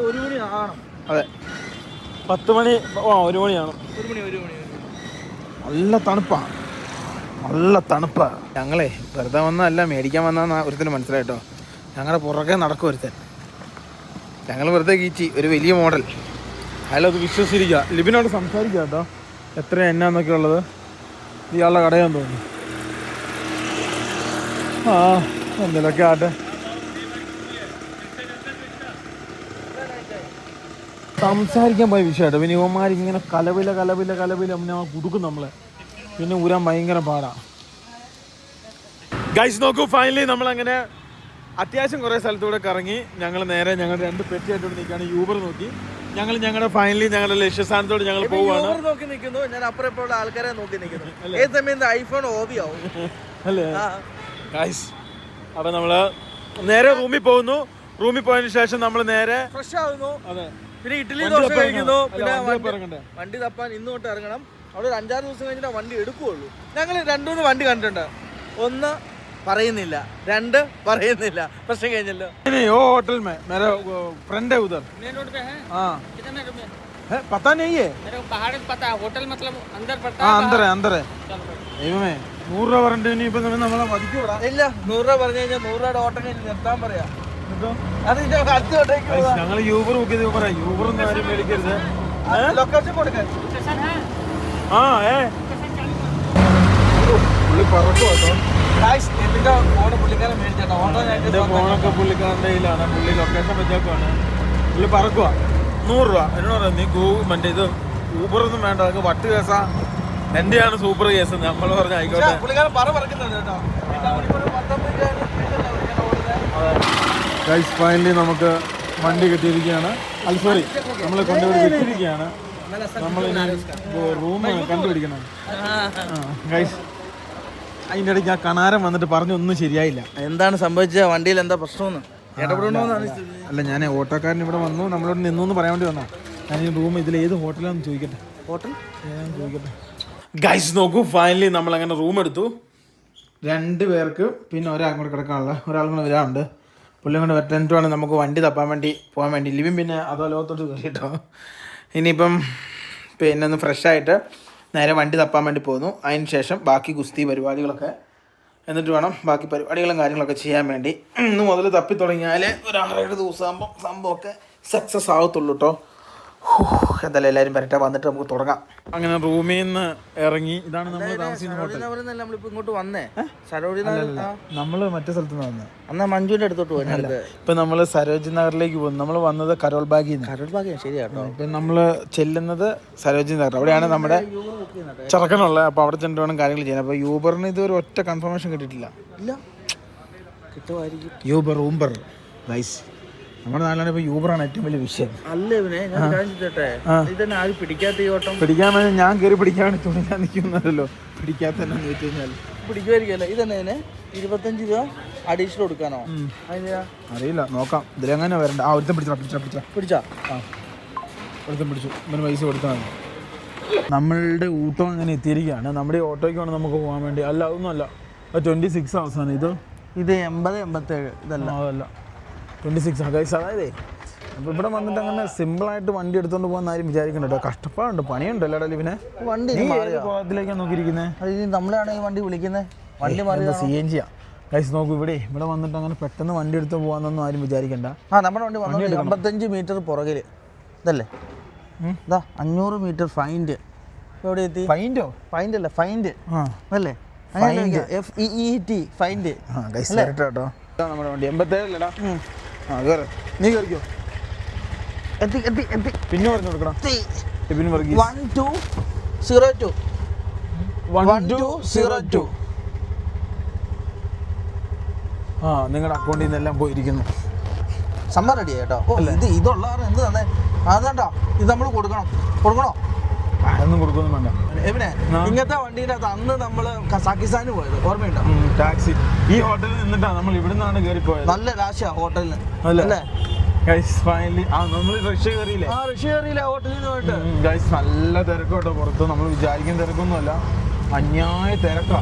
അതെ, 10 മണി 1 മണിയാണ്. നല്ല തണുപ്പാണ്, നല്ല തണുപ്പാണ്. ഞങ്ങളെ വെറുതെ വന്നതല്ല, മേടിക്കാൻ വന്നതെന്നാ ഒരുത്തന് മനസ്സിലായിട്ടോ. ഞങ്ങളുടെ പുറകെ നടക്കും ഒരുത്തൻ. ഞങ്ങൾ വെറുതെ കീച്ചി ഒരു വലിയ മോഡൽ, അതിലത് വിശ്വസിച്ചിരിക്കുക. ലിബിനോട് സംസാരിക്കുക കേട്ടോ, എത്ര എന്നാന്നൊക്കെ ഉള്ളത്. ഇയാളുടെ കടയാന്ന് തോന്നുന്നു. എന്തെങ്കിലുമൊക്കെ ആട്ടെ. സംസാരിക്കാൻ പോയ വിഷയമായിട്ട് പിന്നെ ഇവന്മാരിങ്ങനെ കലപില ഞങ്ങൾ കുടുക്കും നമ്മളെ, പിന്നെ ഊരാൻ ഭയങ്കര പാടാ. ഗൈസ് നോക്കൂ, ഫൈനലി നമ്മളങ്ങനെ അത്യാവശ്യം കുറേ സ്ഥലത്തൂടെ കറങ്ങി ഞങ്ങൾ നേരെ ഞങ്ങൾ 2 പെറ്റിയായിട്ട് നിൽക്കുകയാണ്. യൂബർ നോക്കി ഞങ്ങൾ ഞങ്ങളുടെ ഫൈനലി ഞങ്ങളുടെ ലക്ഷ്യസ്ഥാനത്തോട് ഞങ്ങൾ പോവുകയാണ്. നോക്കി നിൽക്കുന്നു, ഞാൻ അപ്പുറം ഇപ്പോൾ ആൾക്കാരെ നോക്കി നിൽക്കുന്നു. ഏത് സമയം ഐഫോൺ ഓബി ആവും അല്ലേ ഗൈസ്. അപ്പം നമ്മൾ നേരെ റൂമിൽ പോകുന്നു. റൂമിൽ പോയതിനു ശേഷം നമ്മൾ നേരെ ഫ്രഷ് ആവുന്നു. അതെ, പിന്നെ ഇഡ്ഡലി ദോശ കഴിക്കുന്നു. പിന്നെ വണ്ടി തപ്പാൻ ഇന്ന് തൊട്ട് ഇറങ്ങണം. അവിടെ ഒരു 5-6 ദിവസം കഴിഞ്ഞിട്ട് വണ്ടി എടുക്കുകയുള്ളൂ. ഞങ്ങൾ 2-3 വണ്ടി കണ്ടിട്ടുണ്ട്. 1 പറയുന്നില്ല, 2 പറയുന്നില്ല. പ്രശ്നം കഴിഞ്ഞല്ലോ. वो होटल में मेरा फ्रेंड है उधर. मेन रोड पे है. हाँ कितने रूम है पता नहीं है मेरे को बाहर पता है. होटल मतलब अंदर पड़ता हाँ है. अंदर है अंदर है. चलो भाई. ദൈവമേ 100 രൂപ പറഞ്ഞിട്ട് ഇനിയിപ്പോ നമ്മളെ വധിക്കൂടാ. ഇല്ല, 100 രൂപ പറഞ്ഞു കഴിഞ്ഞാൽ 100 രൂപയുടെ ഓട്ടം കഴിഞ്ഞ് നിർത്താൻ പറയാ. അത് അടുത്തോട്ടേക്ക് ഞങ്ങൾ യൂബർ ബുക്ക് ചെയ്ത് പറയാം. യൂബർ ഒന്നും ആരും മേടിക്കരുത്. ലൊക്കേഷൻ കൊടുക്കാൻ. स्टेशन है. ആ പുള്ളി പറക്കും കേട്ടോ. എന്നിട്ട് ഫോണ് പുള്ളിക്കാരൻ മേടിച്ചേട്ടോ. ഓട്ടോ എന്റെ ഫോണൊക്കെ പുള്ളിക്കാരൻ്റെ കയ്യിലാണ്. പുള്ളി ലൊക്കേഷൻ വെച്ചേക്കുവാണ്. പുള്ളി പറക്കുക 100 രൂപ. എന്നോട് പറയാം നീ മറ്റേ ഇത് ഊബറൊന്നും വേണ്ട, അതൊക്കെ വട്ട് കേസാ, എന്റെയാണ് സൂപ്പർ കേസ്. നമ്മൾ പറഞ്ഞ ആയിക്കോട്ടെ. പുള്ളിക്കാരൻ പറയുന്നുണ്ട് കേട്ടോ. ഗൈസ് ഫൈനലി നമുക്ക് വണ്ടി കിട്ടിയിരിക്കുകയാണ്. അല്ല സോറി, നമ്മളെ കൊണ്ടുപോയി വിട്ടിരിക്കുകയാണ്. നമ്മളിനി റൂം കണ്ടുപിടിക്കണം. ഗൈസ് അതിൻ്റെ ഇടയ്ക്ക് ആ കണാരം വന്നിട്ട് പറഞ്ഞൊന്നും ശരിയായില്ല. എന്താണ് സംഭവിച്ചത്? വണ്ടിയിൽ എന്താ പ്രശ്നമെന്ന് ഇടപെടണമെന്നാണ്. അല്ല, ഞാൻ ഓട്ടോക്കാരൻ ഇവിടെ വന്നു, നമ്മളോട് നിന്നു എന്ന് പറയാൻ വേണ്ടി വന്നാ. ഞാൻ ഈ റൂം ഇതിൽ ഏത് ഹോട്ടലാണെന്ന് ചോദിക്കട്ടെ. ഹോട്ടൽ ചോദിക്കട്ടെ. ഗൈസ് നോക്കൂ, ഫൈനലി നമ്മളങ്ങനെ റൂം എടുത്തു. 2 പേർക്ക്, പിന്നെ ഒരാൾക്കും കൂടെ കിടക്കാനുള്ള ഒരാൾക്കും കൂടെ വരാറുണ്ട്. പുള്ളി കൊണ്ട് വെട്ടനിട്ടുമാണ് നമുക്ക് വണ്ടി തപ്പാൻ വേണ്ടി പോകാൻ വേണ്ടി. ലിവിൻ പിന്നെ അതോ ലോകത്തോട്ട് കയറിയിട്ടോ. ഇനിയിപ്പം പിന്നെ ഒന്ന് ഫ്രഷായിട്ട് നേരെ വണ്ടി തപ്പാൻ വേണ്ടി പോകുന്നു. അതിന് ശേഷം ബാക്കി ഗുസ്തി പരിപാടികളൊക്കെ എന്നിട്ട് വേണം ബാക്കി പരിപാടികളും കാര്യങ്ങളൊക്കെ ചെയ്യാൻ വേണ്ടി. ഇന്ന് മുതൽ തപ്പി തുടങ്ങിയാൽ ഒരു 6-7 ദിവസമാകുമ്പോൾ സംഭവമൊക്കെ സക്സസ് ആവത്തുള്ളൂ കേട്ടോ. എന്തായാലും എല്ലാവരും വരട്ടെ, വന്നിട്ട് നമുക്ക് തുടങ്ങാം. അങ്ങനെ റൂമിൽ നിന്ന് ഇറങ്ങി. ഇതാണ് നമ്മൾ താമസിക്കുന്ന ഹോട്ടൽ. നമ്മളിപ്പോ ഇങ്ങോട്ട് വന്നേ. നമ്മൾ മറ്റേ സ്ഥലത്ത് നിന്ന് വന്നത്. എന്നാ മഞ്ജുവിന്റെ അടുത്തോട്ട് പോകാൻ. ഇപ്പൊ നമ്മൾ സരോജി നഗറിലേക്ക് പോകുന്നു. നമ്മൾ വന്നത് കരോൾ ബാഗിൽ നിന്ന്. കരോൾ ബാഗ് ശരിയാട്ടോ. ഇപ്പൊ നമ്മൾ ചെല്ലുന്നത് സരോജി നഗർ. അവിടെയാണ് നമ്മുടെ ചെറുക്കനുള്ളത്. അപ്പൊ അവിടെ ചെന്നിട്ട് വേണം കാര്യങ്ങൾ ചെയ്യാൻ. അപ്പൊ യൂബറിന് ഇത് ഒരു ഒറ്റ കൺഫർമേഷൻ കിട്ടിയിട്ടില്ല. ഇല്ല, കിട്ടുമായിരിക്കും. യൂബർ ഗൈസ്, നമ്മുടെ നാട്ടിലാണ് ഇപ്പൊ യൂബറാണ് ഏറ്റവും വലിയ വിഷയം. അല്ല ഇവനെ ഞാൻ കാണിച്ചിട്ടെ, ഇതന്നെ ആരും പിടിക്കാത്ത ഈ ഓട്ടം. പിടിക്കാൻ ഞാൻ കയറി പിടിക്കാൻ തുണിക്കാൻ നിൽക്കുന്നല്ലോ. പിടിക്കാത്ത തന്നെ വെച്ച് കഴിഞ്ഞാൽ പിടിക്കുമായിരിക്കുമല്ലേ. ഇതന്നെ 25 രൂപ അഡീഷണൽ കൊടുക്കാനോ? അറിയില്ല, നോക്കാം. ഇതിലെങ്ങനെ വരണ്ട. ആ ഒരുത്തം പിടിച്ചാ പിടിച്ചാ ഒരുത്തം പിടിച്ചു. ഇവന് പൈസ കൊടുത്താൽ മതി. നമ്മളുടെ ഊട്ടം അങ്ങനെ എത്തിയിരിക്കുകയാണ്. നമ്മുടെ ഈ ഓട്ടോയ്ക്ക് വേണം നമുക്ക് പോകാൻ വേണ്ടി. അല്ല, അതൊന്നും അല്ല, 26 അവസാനം. ഇത് 80-87 ഇതല്ല, അതല്ല 26 ഗൈസ്. അതായത് അപ്പോൾ ഇവിടെ വന്നിട്ട് അങ്ങനെ സിമ്പിളായിട്ട് വണ്ടി എടുത്തുകൊണ്ട് പോകാൻ ആരും വിചാരിക്കണ്ട കേട്ടോ. കഷ്ടപ്പാടുണ്ട്, പണിയുണ്ട് അല്ലേടാ ലിവിനെ. വണ്ടി ഭാഗത്തിലേക്കാണ് നോക്കിയിരിക്കുന്നത്. നമ്മളാണ് ഈ വണ്ടി വിളിക്കുന്നത്. വണ്ടി മാറി CNG ഗൈസ്. നോക്കൂ, ഇവിടെ വന്നിട്ട് അങ്ങനെ പെട്ടെന്ന് വണ്ടി എടുത്ത് പോകാന്നൊന്നും ആരും വിചാരിക്കണ്ട. നമ്മുടെ വണ്ടി 55 മീറ്റർ പുറകിൽ ഇതല്ലേ. ഇതാ 500 മീറ്റർ ഫൈൻഡ്. എവിടെ എത്തി? ഫൈൻഡോ? ഫൈൻഡ് അല്ല, ഫൈൻഡ് അല്ലേ? FEET find. കേട്ടോ നമ്മുടെ വണ്ടി 87 അല്ലടാ. നീ കയറിക്കോ. എത്തി. പിന്നെ പറഞ്ഞു കൊടുക്കണം. 1202 ആ, നിങ്ങളുടെ അക്കൗണ്ടിൽ നിന്നെല്ലാം പോയിരിക്കുന്നു. സംഭവം റെഡി കേട്ടോ. ഇതുള്ള എന്ത് തന്നെ അതാണ്ടോ. ഇത് നമ്മൾ കൊടുക്കണോ? അതൊന്നും കൊടുക്കൊന്നും വേണ്ട. എവിടെ ഇങ്ങനത്തെ വണ്ടിയുടെ അകത്ത് അന്ന് നമ്മള് കസാക്കിസ്ഥാന് പോയത് ഓർമ്മയുണ്ടോ? ടാക്സി ഈ ഹോട്ടലിൽ നിന്നിട്ടാണ് നമ്മൾ ഇവിടെ നിന്നാണ് കയറി പോയത്. നല്ല രാശിയാ ഹോട്ടലിന്. അല്ലേ ഫൈനലി നമ്മൾ റഷ്യ കയറിയില്ലേ? റഷ്യ കയറിയില്ല ഹോട്ടലിൽ നിന്ന് പോയിട്ട്. ഗൈസ് നല്ല തിരക്കോട്ടോ പുറത്ത്. നമ്മൾ വിചാരിക്കുന്ന തിരക്കൊന്നുമല്ല, അന്യായ തിരക്കാ.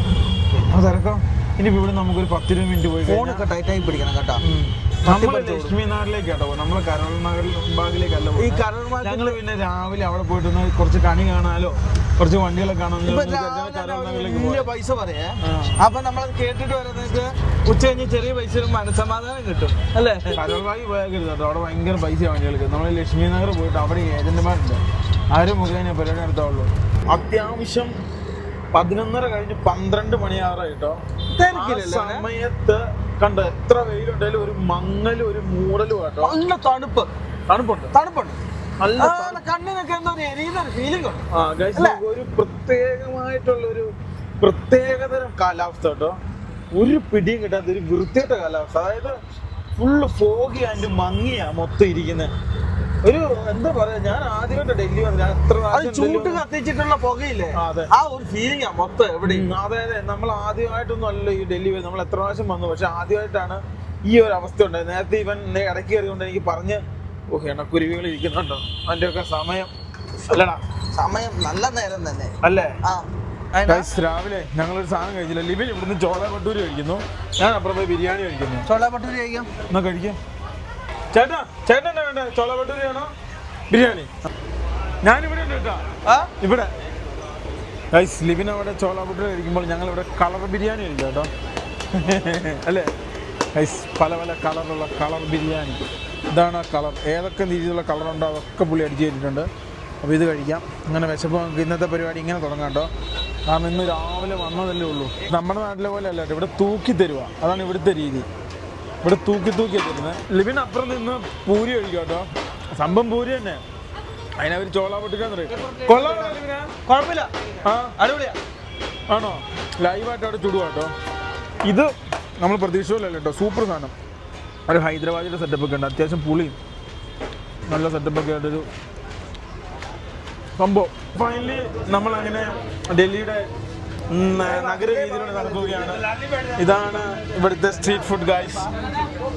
തിരക്കാം. ഇനിയിപ്പോൾ ഇവിടെ നമുക്കൊരു 10 മിനിറ്റ് പോയി ഫോണൊക്കെ ടൈറ്റായി പിടിക്കണം കേട്ടോ. നമ്മൾ ലക്ഷ്മി നഗറിലേക്ക് കേട്ടോ, നമ്മൾ കരോൾ ബാഗിലേക്കല്ല. ഈ കരോൾ ബാഗ് ഞങ്ങൾ പിന്നെ രാവിലെ അവിടെ പോയിട്ട് കുറച്ച് കണി കാണാലോ, കുറച്ച് വണ്ടികളൊക്കെ കാണാൻ പൈസ പറയാ. അപ്പൊ നമ്മളത് കേട്ടിട്ട് വരുന്നത് ഉച്ച കഴിഞ്ഞ് ചെറിയ പൈസ മനസ്സമാധാനം കിട്ടും അല്ലേ? കരോൾ ബാഗ് പോയാൽ കേട്ടോ, അവിടെ ഭയങ്കര പൈസ വണ്ടികൾക്ക്. നമ്മൾ ലക്ഷ്മി നഗർ പോയിട്ട് അവിടെ ഏജന്റുമാരുണ്ട്, ആരും മുഖേന പരിപാടി നടത്താവുള്ളൂ. അത്യാവശ്യം 11:30 കഴിഞ്ഞ് 12 മണിയാറായിട്ടോ. സമയത്ത് കണ്ട എത്ര വെയിലുണ്ടായാലും ഒരു മങ്ങലും ഒരു മൂടലും കേട്ടോ. നല്ല തണുപ്പുണ്ട് നല്ല കണ്ണിനൊക്കെ എന്താ ഫീലിംഗ് ഉണ്ട്. ഒരു പ്രത്യേകമായിട്ടുള്ള ഒരു പ്രത്യേകതരം കാലാവസ്ഥ കേട്ടോ. ഒരു പിടിയും കിട്ടാത്ത ഒരു വൃത്തിയായിട്ട കാലാവസ്ഥ. അതായത് ഫുള്ള് ഫോഗി ആൻഡ് മങ്ങിയാ മൊത്തം ഇരിക്കുന്നത്. ഒരു എന്താ പറയാ, ഞാൻ ആദ്യമായിട്ട് ഡൽഹി വന്നു. ഞാൻ എത്ര ചൂട്ട് കത്തിച്ചിട്ടുള്ള പുകയില്ലേ, അതെ, ആ ഒരു ഫീലിംഗാ മൊത്തം എവിടെയും. അതെ അതെ, നമ്മൾ ആദ്യമായിട്ടൊന്നും അല്ല ഈ ഡൽഹി വരുന്നത്. നമ്മൾ എത്ര പ്രാവശ്യം വന്നു, പക്ഷെ ആദ്യമായിട്ടാണ് ഈ ഒരു അവസ്ഥ ഉണ്ടായത്. നേരത്തെ ഇവൻ ഇടയ്ക്ക് കയറിയതുകൊണ്ട് എനിക്ക് പറഞ്ഞ് എണക്കുരുവികൾ ഇരിക്കുന്നുണ്ടോ, അതിന്റെ ഒക്കെ സമയം അല്ലടാ, സമയം നല്ല നേരം തന്നെ അല്ലേ. ആ രാവിലെ ഞങ്ങളൊരു സാധനം കഴിച്ചില്ല. ലിബിൻ ഇവിടുന്ന് ചോള ഭട്ടൂരി കഴിക്കുന്നു, ഞാൻ അപ്പുറം പോയി ബിരിയാണി കഴിക്കുന്നു. ചോള ഭട്ടൂരി കഴിക്കാം, എന്നാ കഴിക്കാം. ചേട്ടാ ചേട്ടൻ എന്നാ വേണ്ട, ചോള ഭട്ടൂരി ആണോ ബിരിയാണി? ഞാനിവിടെ ഉണ്ട് കേട്ടോ, ഇവിടെ. ഗൈസ് ലിബിൻ അവിടെ ചോള ഭട്ടൂരി കഴിക്കുമ്പോൾ ഞങ്ങൾ ഇവിടെ കളർ ബിരിയാണി കഴിക്കാം കേട്ടോ. അല്ലേ ഗൈസ്, പല പല കളറുള്ള കളർ ബിരിയാണി. ഇതാണ് ആ കളർ. ഏതൊക്കെ രീതിയിലുള്ള കളറുണ്ടോ അതൊക്കെ പുള്ളി അടിച്ചു തരുന്നുണ്ട്. അപ്പോൾ ഇത് കഴിക്കാം. ഇങ്ങനെ വിശപ്പ് നമുക്ക് ഇന്നത്തെ പരിപാടി ഇങ്ങനെ തുടങ്ങാം കേട്ടോ. കാരണം ഇന്ന് രാവിലെ വന്നതല്ലേ ഉള്ളൂ. നമ്മുടെ നാട്ടിലെ പോലെ അല്ല, ഇവിടെ തൂക്കി തരുക, അതാണ് ഇവിടുത്തെ രീതി. ഇവിടെ തൂക്കി തരുന്നത്. ലിബിൻ അപ്പുറം നിന്ന് പൂരി കഴിക്കുക കേട്ടോ. സംഭവം പൂരി തന്നെ, അതിനവർ ചോള പൊട്ടിക്കാന്ന് പറയും. കൊള്ളാമോ ലിബിന? കുഴപ്പമില്ല, ആ അടിപൊളിയാ. ആണോ? ലൈവായിട്ട് അവിടെ ചുടുക കേട്ടോ. ഇത് നമ്മൾ പ്രതീക്ഷ പോലല്ല കേട്ടോ, സൂപ്പർ സാധനം. ഒരു ഹൈദരാബാദിൻ്റെ സെറ്റപ്പൊക്കെ ഉണ്ട്, അത്യാവശ്യം പുളിയും നല്ല സെറ്റപ്പൊക്കെ ആയിട്ടൊരു സംഭവം. ഫൈനലി നമ്മളങ്ങനെ ഡൽഹിയുടെ നഗര രീതിയിലൂടെ നടക്കുകയാണ്. ഇതാണ് ഇവിടുത്തെ സ്ട്രീറ്റ് ഫുഡ് ഗായ്സ്.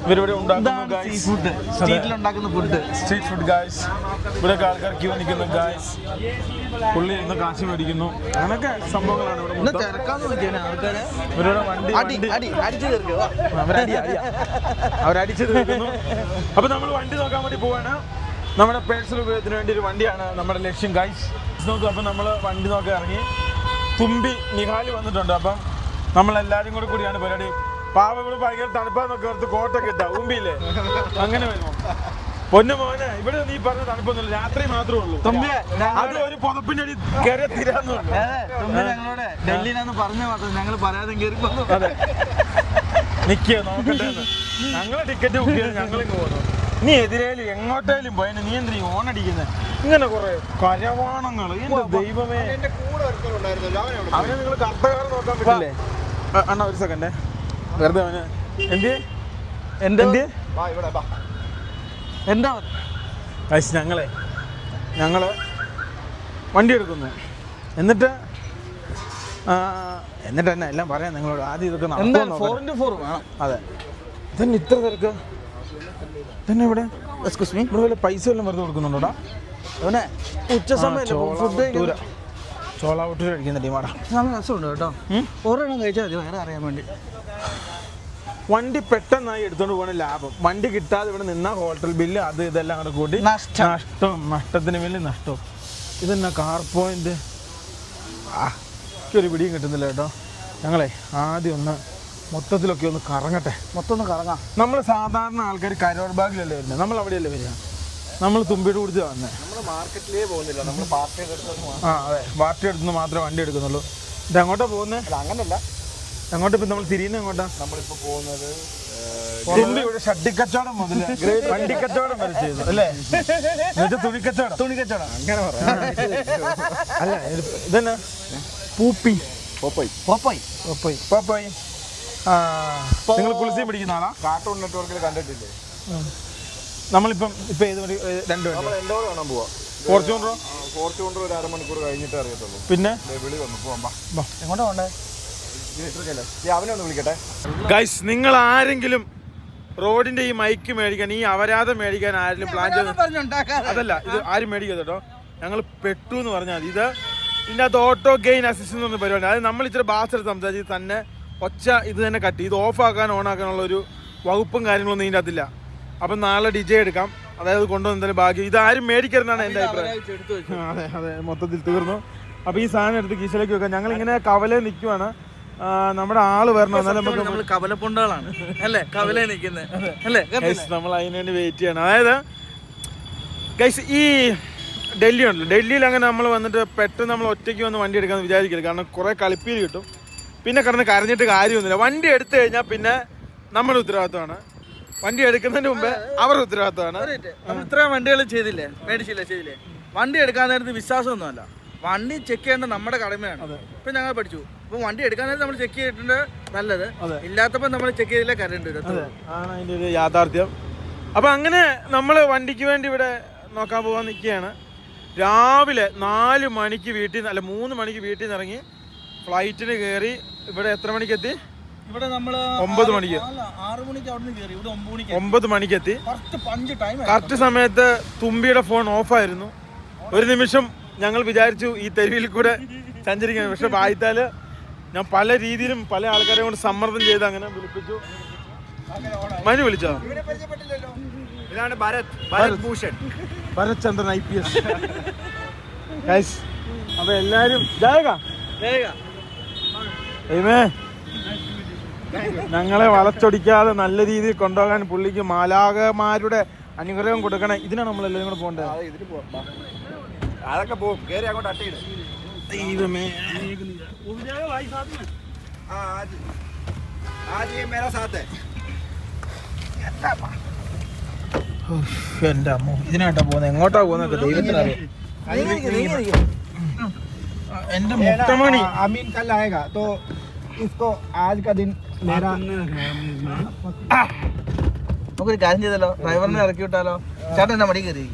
ഇവരിവിടെ ഉണ്ടാക്കുന്ന സ്ട്രീറ്റിലുണ്ടാക്കുന്ന ഫുഡ്, സ്ട്രീറ്റ് ഫുഡ് ഗായ്സ്. ഇവിടെയൊക്കെ ആൾക്കാർ ക്യൂ നിൽക്കുന്നു ഗായ്സ്. പുള്ളി ഇരുന്ന് കാശ് മേടിക്കുന്നു, അങ്ങനെയൊക്കെ സംഭവങ്ങളാണ് ഇവിടെ. ഇവരുടെ വണ്ടി അവരടിച്ചു തീർക്കുന്നു. അപ്പൊ നമ്മൾ വണ്ടി നോക്കാൻ വേണ്ടി പോവാണ്. നമ്മുടെ പേഴ്സണൽ ഉപയോഗത്തിന് വേണ്ടി ഒരു വണ്ടിയാണ് നമ്മുടെ ലക്ഷ്യം ഗായ്സ്. നോക്കും. അപ്പം നമ്മൾ വണ്ടി നോക്കി ഇറങ്ങി. തുമ്പി നിഹാല് വന്നിട്ടുണ്ട്. അപ്പം നമ്മളെല്ലാവരും കൂടിയാണ് പരിപാടി. പാവങ്ങൾ ഭയങ്കര തണുപ്പാന്നൊക്കെ ഓർത്ത് കോട്ടൊക്കെ ഇട്ടാ ഉമ്പിയില്ലേ, അങ്ങനെ വരുമോ പൊന്നു മോനെ. ഇവിടെ നീ പറഞ്ഞ തണുപ്പൊന്നുമില്ല, രാത്രി മാത്രമേ ഉള്ളൂ. അത് ഒരു പുതപ്പിന്റെ അടി കയറി തീരാന്നുള്ളൂ. ഞങ്ങളോട് ഡൽഹിയിലാന്ന് പറഞ്ഞ മാത്രം ഞങ്ങൾ പറയാതെ കയറി. അതെ, നിൽക്കുക നോക്കട്ടെ. ഞങ്ങൾ ടിക്കറ്റ് ബുക്ക് ചെയ്ത് ഞങ്ങളിങ്ങ് പോകുന്നു. നീ എതിരേലും എങ്ങോട്ടേലും പോയതിന് നീ എന്തിനാ ഓണടിക്കുന്നത്? ഇങ്ങനെ കുറെ കരവാണങ്ങൾ, എന്റെ ദൈവമേ. അവനെ നിങ്ങൾ കർത്തകാർ നോക്കാൻ പറ്റില്ലേ? അണ്ണാ ഒരു സെക്കൻഡ്, വെറുതെ അവന് എന്താ ഞങ്ങള് വണ്ടി എടുക്കുന്നു. എന്നിട്ട് തന്നെ എല്ലാം പറയാം നിങ്ങളോട്. ആദ്യം ഇതൊക്കെ വേണം. അതെ, ഇതന്നെ ഇത്ര തിരക്ക് തന്നെ ഇവിടെ. എക്സ്ക്യൂസ് മീ, ഇവിടെ വല്ല പൈസ വല്ലതും വെറുതെ കൊടുക്കുന്നുണ്ടോടാ? അവനെ ഉച്ച സമയം ചോള ഭട്ടൂര കഴിക്കുന്ന ടീമാടാ. നല്ല രസമുണ്ട് കേട്ടോ. ഒരെണ്ണം കഴിച്ചാൽ മതി വേറെ അറിയാൻ വേണ്ടി. വണ്ടി പെട്ടെന്നായി എടുത്തോണ്ട് പോകണ ലാഭം. വണ്ടി കിട്ടാതെ ഇവിടെ നിന്ന ഹോട്ടൽ ബില്ല് അത് ഇതെല്ലാം കൂടെ കൂട്ടി നഷ്ടത്തിന് വലിയ നഷ്ടവും. ഇതെന്നാ കാർ പോയിന്റ്, ഒരു പിടിയും കിട്ടുന്നില്ല കേട്ടോ. ഞങ്ങളെ ആദ്യം ഒന്ന് മൊത്തത്തിലൊക്കെ ഒന്ന് കറങ്ങട്ടെ. മൊത്തം കറങ്ങാം. നമ്മൾ സാധാരണ ആൾക്കാർ കരോർ ബാഗിലല്ലേ വരുന്നത്, നമ്മൾ അവിടെയല്ലേ വരിക. നമ്മൾ തുമ്പിയുടെ കുടിച്ച് വന്നേ. മാർക്കറ്റിലേ പോകുന്നില്ല, നമ്മൾ പാർട്ടി അതെ, പാർട്ടി എടുത്തുനിന്ന് മാത്രമേ വണ്ടി എടുക്കുന്നുള്ളൂ. ഇത് എങ്ങോട്ടാ പോകുന്നത്? അങ്ങനല്ല, എങ്ങോട്ട് ഇപ്പം നമ്മൾ തിരിയുന്നത് എങ്ങോട്ടാ? നമ്മളിപ്പോ പോകുന്നത് ഇവിടെ ഷട്ടിക്കച്ചവടം മുതൽ വണ്ടിക്കച്ചവടം വരെ ചെയ്തു അല്ലേ? തുണിക്കച്ചവടം അങ്ങനെ പറയാം. അല്ല ഇതന്നെ പൂപ്പി പോപ്പായി. നിങ്ങൾ കുളിസി പിടിക്കുന്ന ആളാ? കാർട്ടൂൺ നെറ്റ്വർക്കിൽ കണ്ടിട്ടില്ലേ? നമ്മളിപ്പം ഏത് വണ്ടി? രണ്ട് വണ്ടി. എന്റെ കൂടെ കാണാൻ പോവാ. ഫോർച്യൂണർ ഒരു അരമണിക്കൂർ കഴിഞ്ഞിട്ട് അറിയത്തുള്ളൂ. പിന്നെ വിളി വന്നു പോവാം. എങ്ങോട്ടാ പോണ്ടേ? അവനെ ഒന്ന് വിളിക്കട്ടെ. ഗൈസ്, നിങ്ങൾ ആരെങ്കിലും റോഡിന്റെ ഈ മൈക്ക് മേടിക്കാൻ, ഈ അപരാധം മേടിക്കാൻ ആരെങ്കിലും പ്ലാൻ ചെയ്ത് അതല്ല, ഇത് ആരും മേടിക്കരുത് കേട്ടോ. ഞങ്ങൾ പെട്ടു എന്ന് പറഞ്ഞാൽ ഇത് ഇതിൻ്റെ അകത്ത് ഓട്ടോ ഗെയിൻ അസിസ്റ്റ് എന്ന് പറഞ്ഞ പരിപാടി. അതായത് നമ്മൾ ഇച്ചിരി ബാസ് സംസാരിച്ച് തന്നെ ഒച്ച ഇത് തന്നെ കട്ട് ചെയ്ത് ഓഫാക്കാൻ ഓണാക്കാനുള്ള ഒരു വകുപ്പും കാര്യങ്ങളൊന്നും ഇതിൻ്റെ അകത്തില്ല. അപ്പം നാളെ ഡിജെ എടുക്കാം, അതായത് കൊണ്ടുവന്ന് എന്തായാലും ഭാഗ്യം. ഇതാരും മേടിക്കരുതെന്നാണ് എൻ്റെ അഭിപ്രായം. അതെ, മൊത്തത്തിൽ തീർന്നു. അപ്പോൾ ഈ സാധനം എടുത്ത് കീശയിലേക്ക് വെക്കാം. ഞങ്ങളിങ്ങനെ കവല നിൽക്കുവാണ്. നമ്മുടെ ആള് വരണം, എന്നാലും നമ്മൾ കവലപ്പൊണ്ടാളാണ് അല്ലേ, കവല നിൽക്കുന്നത് അല്ലേ. നമ്മൾ അതിന് വേണ്ടി വെയിറ്റ് ചെയ്യണം. അതായത് ഗൈസ്, ഈ ഡൽഹി ഉണ്ടല്ലോ, ഡൽഹിയിൽ അങ്ങനെ നമ്മൾ വന്നിട്ട് പെട്ടെന്ന് നമ്മൾ ഒറ്റയ്ക്ക് വന്ന് വണ്ടി എടുക്കാമെന്ന് വിചാരിക്കരുത്. കാരണം കുറേ കളിപ്പീര് കിട്ടും, പിന്നെ കിടന്ന് കരഞ്ഞിട്ട് കാര്യമൊന്നുമില്ല. വണ്ടി എടുത്തു കഴിഞ്ഞാൽ പിന്നെ നമ്മുടെ ഉത്തരവാദിത്തമാണ്. വണ്ടി എടുക്കുന്നതിന് മുമ്പേ അവരുടെ ഉത്തരവാദിത്തമാണ്. ഇത്രയും വണ്ടികൾ മേടിച്ചില്ലേ. വണ്ടി എടുക്കാൻ നേരത്ത് വിശ്വാസമൊന്നുമല്ല, വണ്ടി ചെക്ക് ചെയ്യേണ്ട നമ്മുടെ കടമയാണ്. ഇപ്പം ഞങ്ങൾ പഠിച്ചു. ഇപ്പം വണ്ടി എടുക്കാൻ നേരത്ത് നമ്മൾ ചെക്ക് ചെയ്തിട്ടുണ്ട്, നല്ലത്. അതെ. ഇല്ലാത്തപ്പോൾ നമ്മൾ ചെക്ക് ചെയ്തില്ല കറണ്ട് വരും. അതെ, ആണ് അതിൻ്റെ ഒരു യാഥാർത്ഥ്യം. അപ്പം അങ്ങനെ നമ്മൾ വണ്ടിക്ക് വേണ്ടി ഇവിടെ നോക്കാൻ പോകാൻ നിൽക്കുകയാണ്. രാവിലെ 4 മണിക്ക് വീട്ടിൽ നിന്ന്, അല്ല 3 മണിക്ക് വീട്ടിൽ നിന്ന് ഇറങ്ങി ഫ്ലൈറ്റിന് കയറി ഇവിടെ എത്ര മണിക്കെത്തി? ഇവിടെ നമ്മൾ 9 മണിക്ക്, 6 മണിക്ക് അവിടെ നിന്ന് കയറി, ഇവിടെ 9 മണിക്ക് 9 മണിക്കെത്തി. ടൈം. കറക്റ്റ് സമയത്ത് തുമ്പിയുടെ ഫോൺ ഓഫായിരുന്നു. ഒരു നിമിഷം ഞങ്ങൾ വിചാരിച്ചു ഈ തെരുവിൽ കൂടെ സഞ്ചരിക്കണം. പക്ഷെ ബായിത്താൽ ഞാൻ പല രീതിയിലും പല ആൾക്കാരെ കൊണ്ട് സമ്മർദ്ദം ചെയ്ത് അങ്ങനെ വിളിപ്പിച്ചു. മനു വിളിച്ചോ? ഇതാണ് ഭരത് ഭൂഷൺ, ഭരത് ചന്ദ്രൻ IPS. അപ്പൊ എല്ലാരും ഞങ്ങളെ വളച്ചൊടിക്കാതെ നല്ല രീതിയിൽ കൊണ്ടുപോകാൻ പുള്ളിക്ക് മാലാകമാരുടെ അനുഗ്രഹം കൊടുക്കണേ. ഇതിനാണ് നമ്മളെല്ലാവരും കൂടെ പോകേണ്ടത്. അതൊക്കെ പോകും, കയറി അങ്ങോട്ട് അട്ടയിട്. ദൈവമേ, എന്റെ അമ്മ, ഇതിനാട്ടാ പോകുന്നത്, എങ്ങോട്ടാ പോകുന്നൊക്കെ ദൈവത്തിനറിയാം. എന്റെ മുട്ടമണി. अमीन कल आएगा तो इसको आज का दिन मेरा. നമുക്കൊരു കാര്യം ചെയ്താലോ, ഡ്രൈവറിനെ ഇറക്കി വിട്ടാലോ? ചേട്ടൻ എന്നെ മടി കയറി.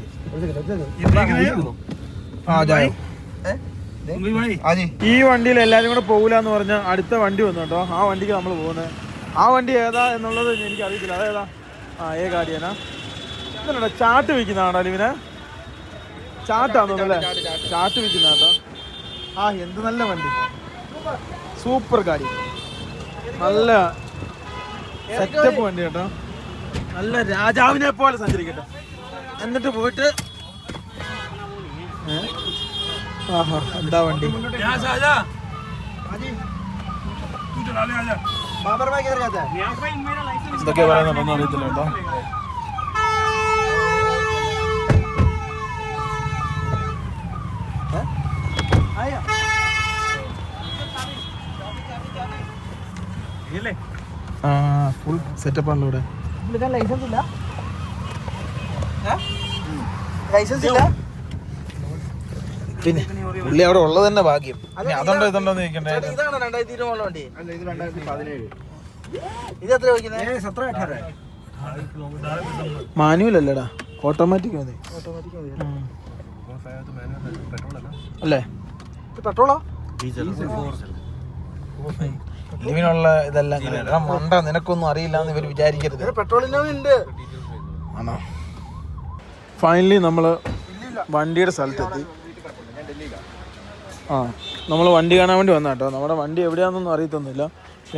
ഈ വണ്ടിയിൽ എല്ലാരും കൂടെ പോകില്ലാന്ന് പറഞ്ഞ അടുത്ത വണ്ടി വന്നു കേട്ടോ. ആ വണ്ടിക്ക് നമ്മൾ പോകുന്നത്. ആ വണ്ടി ഏതാ എന്നുള്ളത് എനിക്ക് അറിയത്തില്ല. അതേതാ? ഏ ഗാഡിയനാ? ഇതല്ലേ ചാട്ട് വിൽക്കുന്നതാണോ ലിവിനെ? ചാട്ടാന്ന് തോന്നുന്നല്ലേ? ചാട്ട് വിൽക്കുന്ന കേട്ടോ. എന്ത് നല്ല വണ്ടി, സൂപ്പർ ഗാഡി, നല്ല സെറ്റപ്പ് വണ്ടി കേട്ടോ. നല്ല രാജാവിനെ പോലെ സഞ്ചരിക്കട്ടെ. എന്നിട്ട് പോയിട്ട് എന്താ വണ്ടി ഇതൊക്കെ പറയുന്നുണ്ടോന്ന് അറിയത്തില്ല കേട്ടോ. ഫുൾ സെറ്റപ്പ് ആണല്ലോ ഇവിടെ. ലൈസൻസ് ഇല്ല, ലൈസൻസ് ഇല്ല. പിന്നെ പുള്ളി അവിടെ ഉള്ളത് തന്നെ ഭാഗ്യം. അതുണ്ടോ ഇതുണ്ടോന്ന് ചോദിക്കണ്ടേ? ഇതാണ് 2020 വണ്ടി. അല്ല, ഇത് 2017. ഇത് എത്ര ചോദിക്കുന്നത്? 17-18 മാനുവൽ അല്ലടാ, ഓട്ടോമാറ്റിക് മതി. അല്ലേ? പെട്രോളോ? ലിവിനുള്ള ഇതെല്ലാം മണ്ട, നിനക്കൊന്നും അറിയില്ല എന്ന് ഇവർ വിചാരിക്കരുത്. പെട്രോളിന്റെ ഉണ്ട്. ആണോ? ഫൈനലി നമ്മൾ വണ്ടിയുടെ സ്ഥലത്തെത്തി. നമ്മൾ വണ്ടി കാണാൻ വേണ്ടി വന്ന കേട്ടോ. നമ്മുടെ വണ്ടി എവിടെയാണെന്നൊന്നും അറിയത്തൊന്നുമില്ല.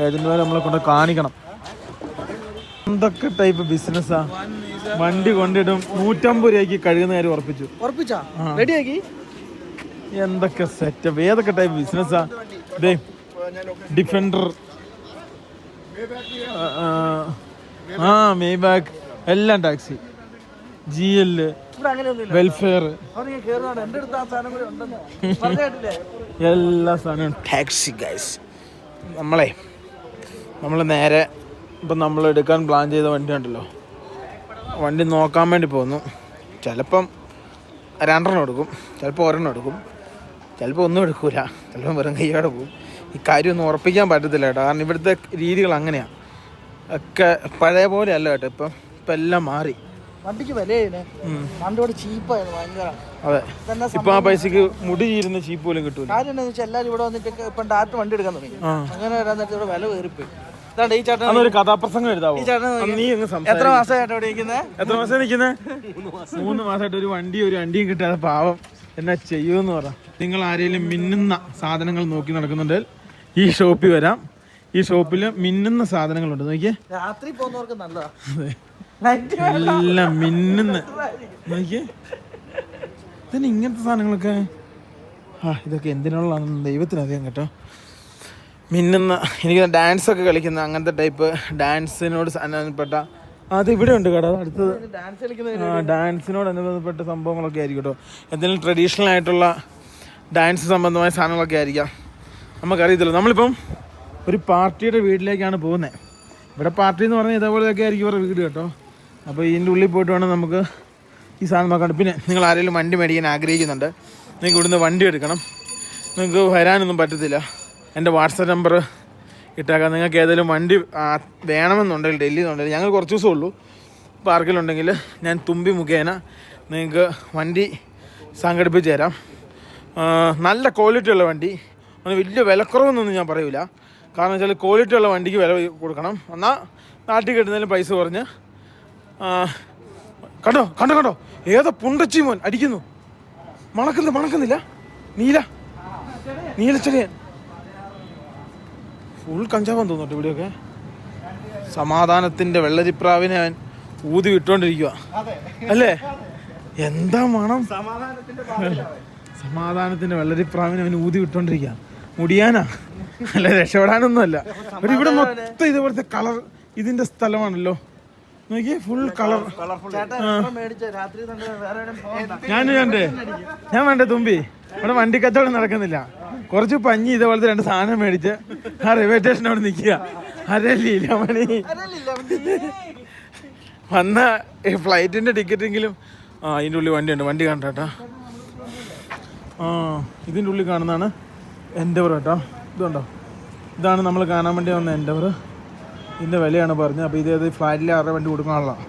ഏജന്റുമാരെ നമ്മളെ കൊണ്ട് കാണിക്കണം. എന്തൊക്കെ ടൈപ്പ് ബിസിനസ്സാ. വണ്ടി കൊണ്ടിടും, 150 രൂപയ്ക്ക് കഴുകുന്ന കാര്യം ഉറപ്പിച്ചാ റെഡിയാക്കി. എന്തൊക്കെ സെറ്റപ്പ്, ഏതൊക്കെ ടൈപ്പ് ബിസിനസ്സാ. ഡിഫൻഡർ, മേബാക്ക്, എല്ലാം ടാക്സി, GL, വെൽഫെയർ, എല്ലാ സാധനവും ടാക്സി ഗൈസ്. നമ്മൾ നേരെ ഇപ്പം നമ്മൾ എടുക്കാൻ പ്ലാൻ ചെയ്ത വണ്ടി ഉണ്ടല്ലോ, വണ്ടി നോക്കാൻ വേണ്ടി പോകുന്നു. ചിലപ്പം 2 എടുക്കും, ചിലപ്പോൾ 1 എടുക്കും, ചിലപ്പോൾ ഒന്നും എടുക്കൂല, ചിലപ്പോൾ വെറും കയ്യോടെ പോകും. ഈ കാര്യം ഒന്നും ഉറപ്പിക്കാൻ പറ്റത്തില്ല കേട്ടോ. കാരണം ഇവിടുത്തെ രീതികൾ അങ്ങനെയാണ്. ഒക്കെ പഴയ പോലെ അല്ല കേട്ടോ. ഇപ്പം എല്ലാം മാറി. വണ്ടിക്ക് വിലയാണ്, വണ്ടിയോട് ചീപ്പായിരുന്നു ഭയങ്കര. അതെ, ഇപ്പൊ ആ പൈസക്ക് മുടി ചീരുന്ന ചീപ്പ് പോലും കിട്ടൂല. കാര്യം എന്താണെന്ന് വെച്ചാൽ എല്ലാവരും ഇവിടെ വന്നിട്ട് ഇപ്പം ഡയറക്റ്റ് വണ്ടി എടുക്കാൻ തുടങ്ങി. അങ്ങനെ വരാൻ നേരത്തെ ഇവിടെ വില കയറിപ്പോയി. ഇതാണ്ട് ഈ ചേട്ടൻ ഒരു കഥാപ്രസംഗം എഴുതാവോ? എത്ര മാസമായിട്ട് അവിടെ ഇരിക്കുന്നത്? എത്ര മാസം നിൽക്കുന്നത്? 3 മാസമായിട്ട് ഒരു വണ്ടിയും കിട്ടാതെ പാവം എന്നാ ചെയ്യുമെന്ന് പറ. നിങ്ങൾ ആരെങ്കിലും മിന്നുന്ന സാധനങ്ങൾ നോക്കി നടക്കുന്നുണ്ടെങ്കിൽ ഈ ഷോപ്പിൽ വരാം. ഈ ഷോപ്പിൽ മിന്നുന്ന സാധനങ്ങളുണ്ട്. നോക്കിയേ, രാത്രി പോകുന്നവർക്ക് നല്ലതാ. എല്ലാം മിന്നുന്ന. നോക്കിയേ, ഇതിന് ഇങ്ങനത്തെ സാധനങ്ങളൊക്കെ ഇതൊക്കെ എന്തിനുള്ളതാണെന്ന് ദൈവത്തിനറിയാം കേട്ടോ. മിന്നുന്ന, എനിക്ക് ഡാൻസൊക്കെ കളിക്കുന്ന അങ്ങനത്തെ ടൈപ്പ് ഡാൻസിനോട് അനുബന്ധപ്പെട്ട അത് ഇവിടെ ഉണ്ട് കേട്ടോ. അടുത്തത് ഡാൻസിനോടനുബന്ധപ്പെട്ട സംഭവങ്ങളൊക്കെ ആയിരിക്കും കേട്ടോ. എന്തെങ്കിലും ട്രഡീഷണൽ ആയിട്ടുള്ള ഡാൻസ് സംബന്ധമായ സാധനങ്ങളൊക്കെ ആയിരിക്കാം, നമുക്കറിയത്തില്ല. നമ്മളിപ്പം ഒരു പാർട്ടിയുടെ വീട്ടിലേക്കാണ് പോകുന്നത്. ഇവിടെ പാർട്ടി എന്ന് പറഞ്ഞാൽ ഇതേപോലെയൊക്കെ ആയിരിക്കും ഇവരുടെ വീട് കേട്ടോ. അപ്പോൾ ഇതിൻ്റെ ഉള്ളിൽ പോയിട്ട് വേണം നമുക്ക് ഈ സാധനം നോക്കാൻ. പിന്നെ നിങ്ങൾ ആരെങ്കിലും വണ്ടി മേടിക്കാൻ ആഗ്രഹിക്കുന്നുണ്ട്, നിങ്ങൾക്ക് ഇവിടുന്ന് വണ്ടി എടുക്കണം, നിങ്ങൾക്ക് വരാനൊന്നും പറ്റത്തില്ല. എൻ്റെ വാട്സപ്പ് നമ്പർ ഇട്ടേക്കാം. നിങ്ങൾക്ക് ഏതെങ്കിലും വണ്ടി വേണമെന്നുണ്ടെങ്കിൽ ഡൽഹി എന്നുണ്ടെങ്കിൽ ഞങ്ങൾ കുറച്ച് ദിവസമേ ഉള്ളൂ. പാർക്കിലുണ്ടെങ്കിൽ ഞാൻ തുമ്പി മുഖേന നിങ്ങൾക്ക് വണ്ടി സംഘടിപ്പിച്ച് തരാം. നല്ല ക്വാളിറ്റി ഉള്ള വണ്ടി, അങ്ങനെ വലിയ വിലക്കുറവെന്നൊന്നും ഞാൻ പറയൂല. കാരണം വെച്ചാൽ ക്വാളിറ്റി ഉള്ള വണ്ടിക്ക് വില കൊടുക്കണം. എന്നാൽ നാട്ടിൽ കിട്ടുന്നതിലും പൈസ കുറഞ്ഞ്. കണ്ടോ കണ്ടോ കണ്ടോ, ഏതോ പുണ്ടച്ചി മോൻ അടിക്കുന്നു. മണക്കുന്നില്ല. നീലച്ചെടിയൻ ഫുൾ കഞ്ചാവാൻ തോന്നുന്നു ഇവിടെയൊക്കെ. സമാധാനത്തിൻ്റെ വെള്ളരിപ്രാവിനെ അവൻ ഊതി വിട്ടോണ്ടിരിക്കുക അല്ലേ? എന്താ മണം! സമാധാനത്തിന്റെ വെള്ളരിപ്രാവിനെ അവന് ഊതി വിട്ടോണ്ടിരിക്കുക. മുടിയാനാ അല്ല, രക്ഷപ്പെടാനൊന്നുമല്ല. ഇവിടെ മൊത്തം ഇതുപോലത്തെ കളർ ഇതിന്റെ സ്ഥലമാണല്ലോ. നോക്കിയേ, ഫുൾ കളർ. ഞാൻ വേണ്ടേ തുമ്പി, ഇവിടെ വണ്ടി കച്ചവടം നടക്കുന്നില്ല. കുറച്ച് പഞ്ഞി ഇതേപോലത്തെ 2 സാധനം മേടിച്ച് ആ റെയിൽവേ സ്റ്റേഷനോട് നിൽക്കുക. അരലില്ല മണി വന്ന ഫ്ലൈറ്റിന്റെ ടിക്കറ്റെങ്കിലും. ഇതിൻ്റെ ഉള്ളിൽ വണ്ടിയുണ്ട്, വണ്ടി കണ്ടോ. ഇതിൻ്റെ ഉള്ളിൽ കാണുന്നതാണ് എൻഡവർ കേട്ടോ. ഇതുണ്ടോ, ഇതാണ് നമ്മൾ കാണാൻ വേണ്ടി വന്ന എൻഡവർ. ഇതിൻ്റെ വിലയാണ് പറഞ്ഞത്. അപ്പോൾ ഇതേത് ഫ്ലാറ്റിൽ 6 വണ്ടി കൊടുക്കാനുള്ളതാണ്.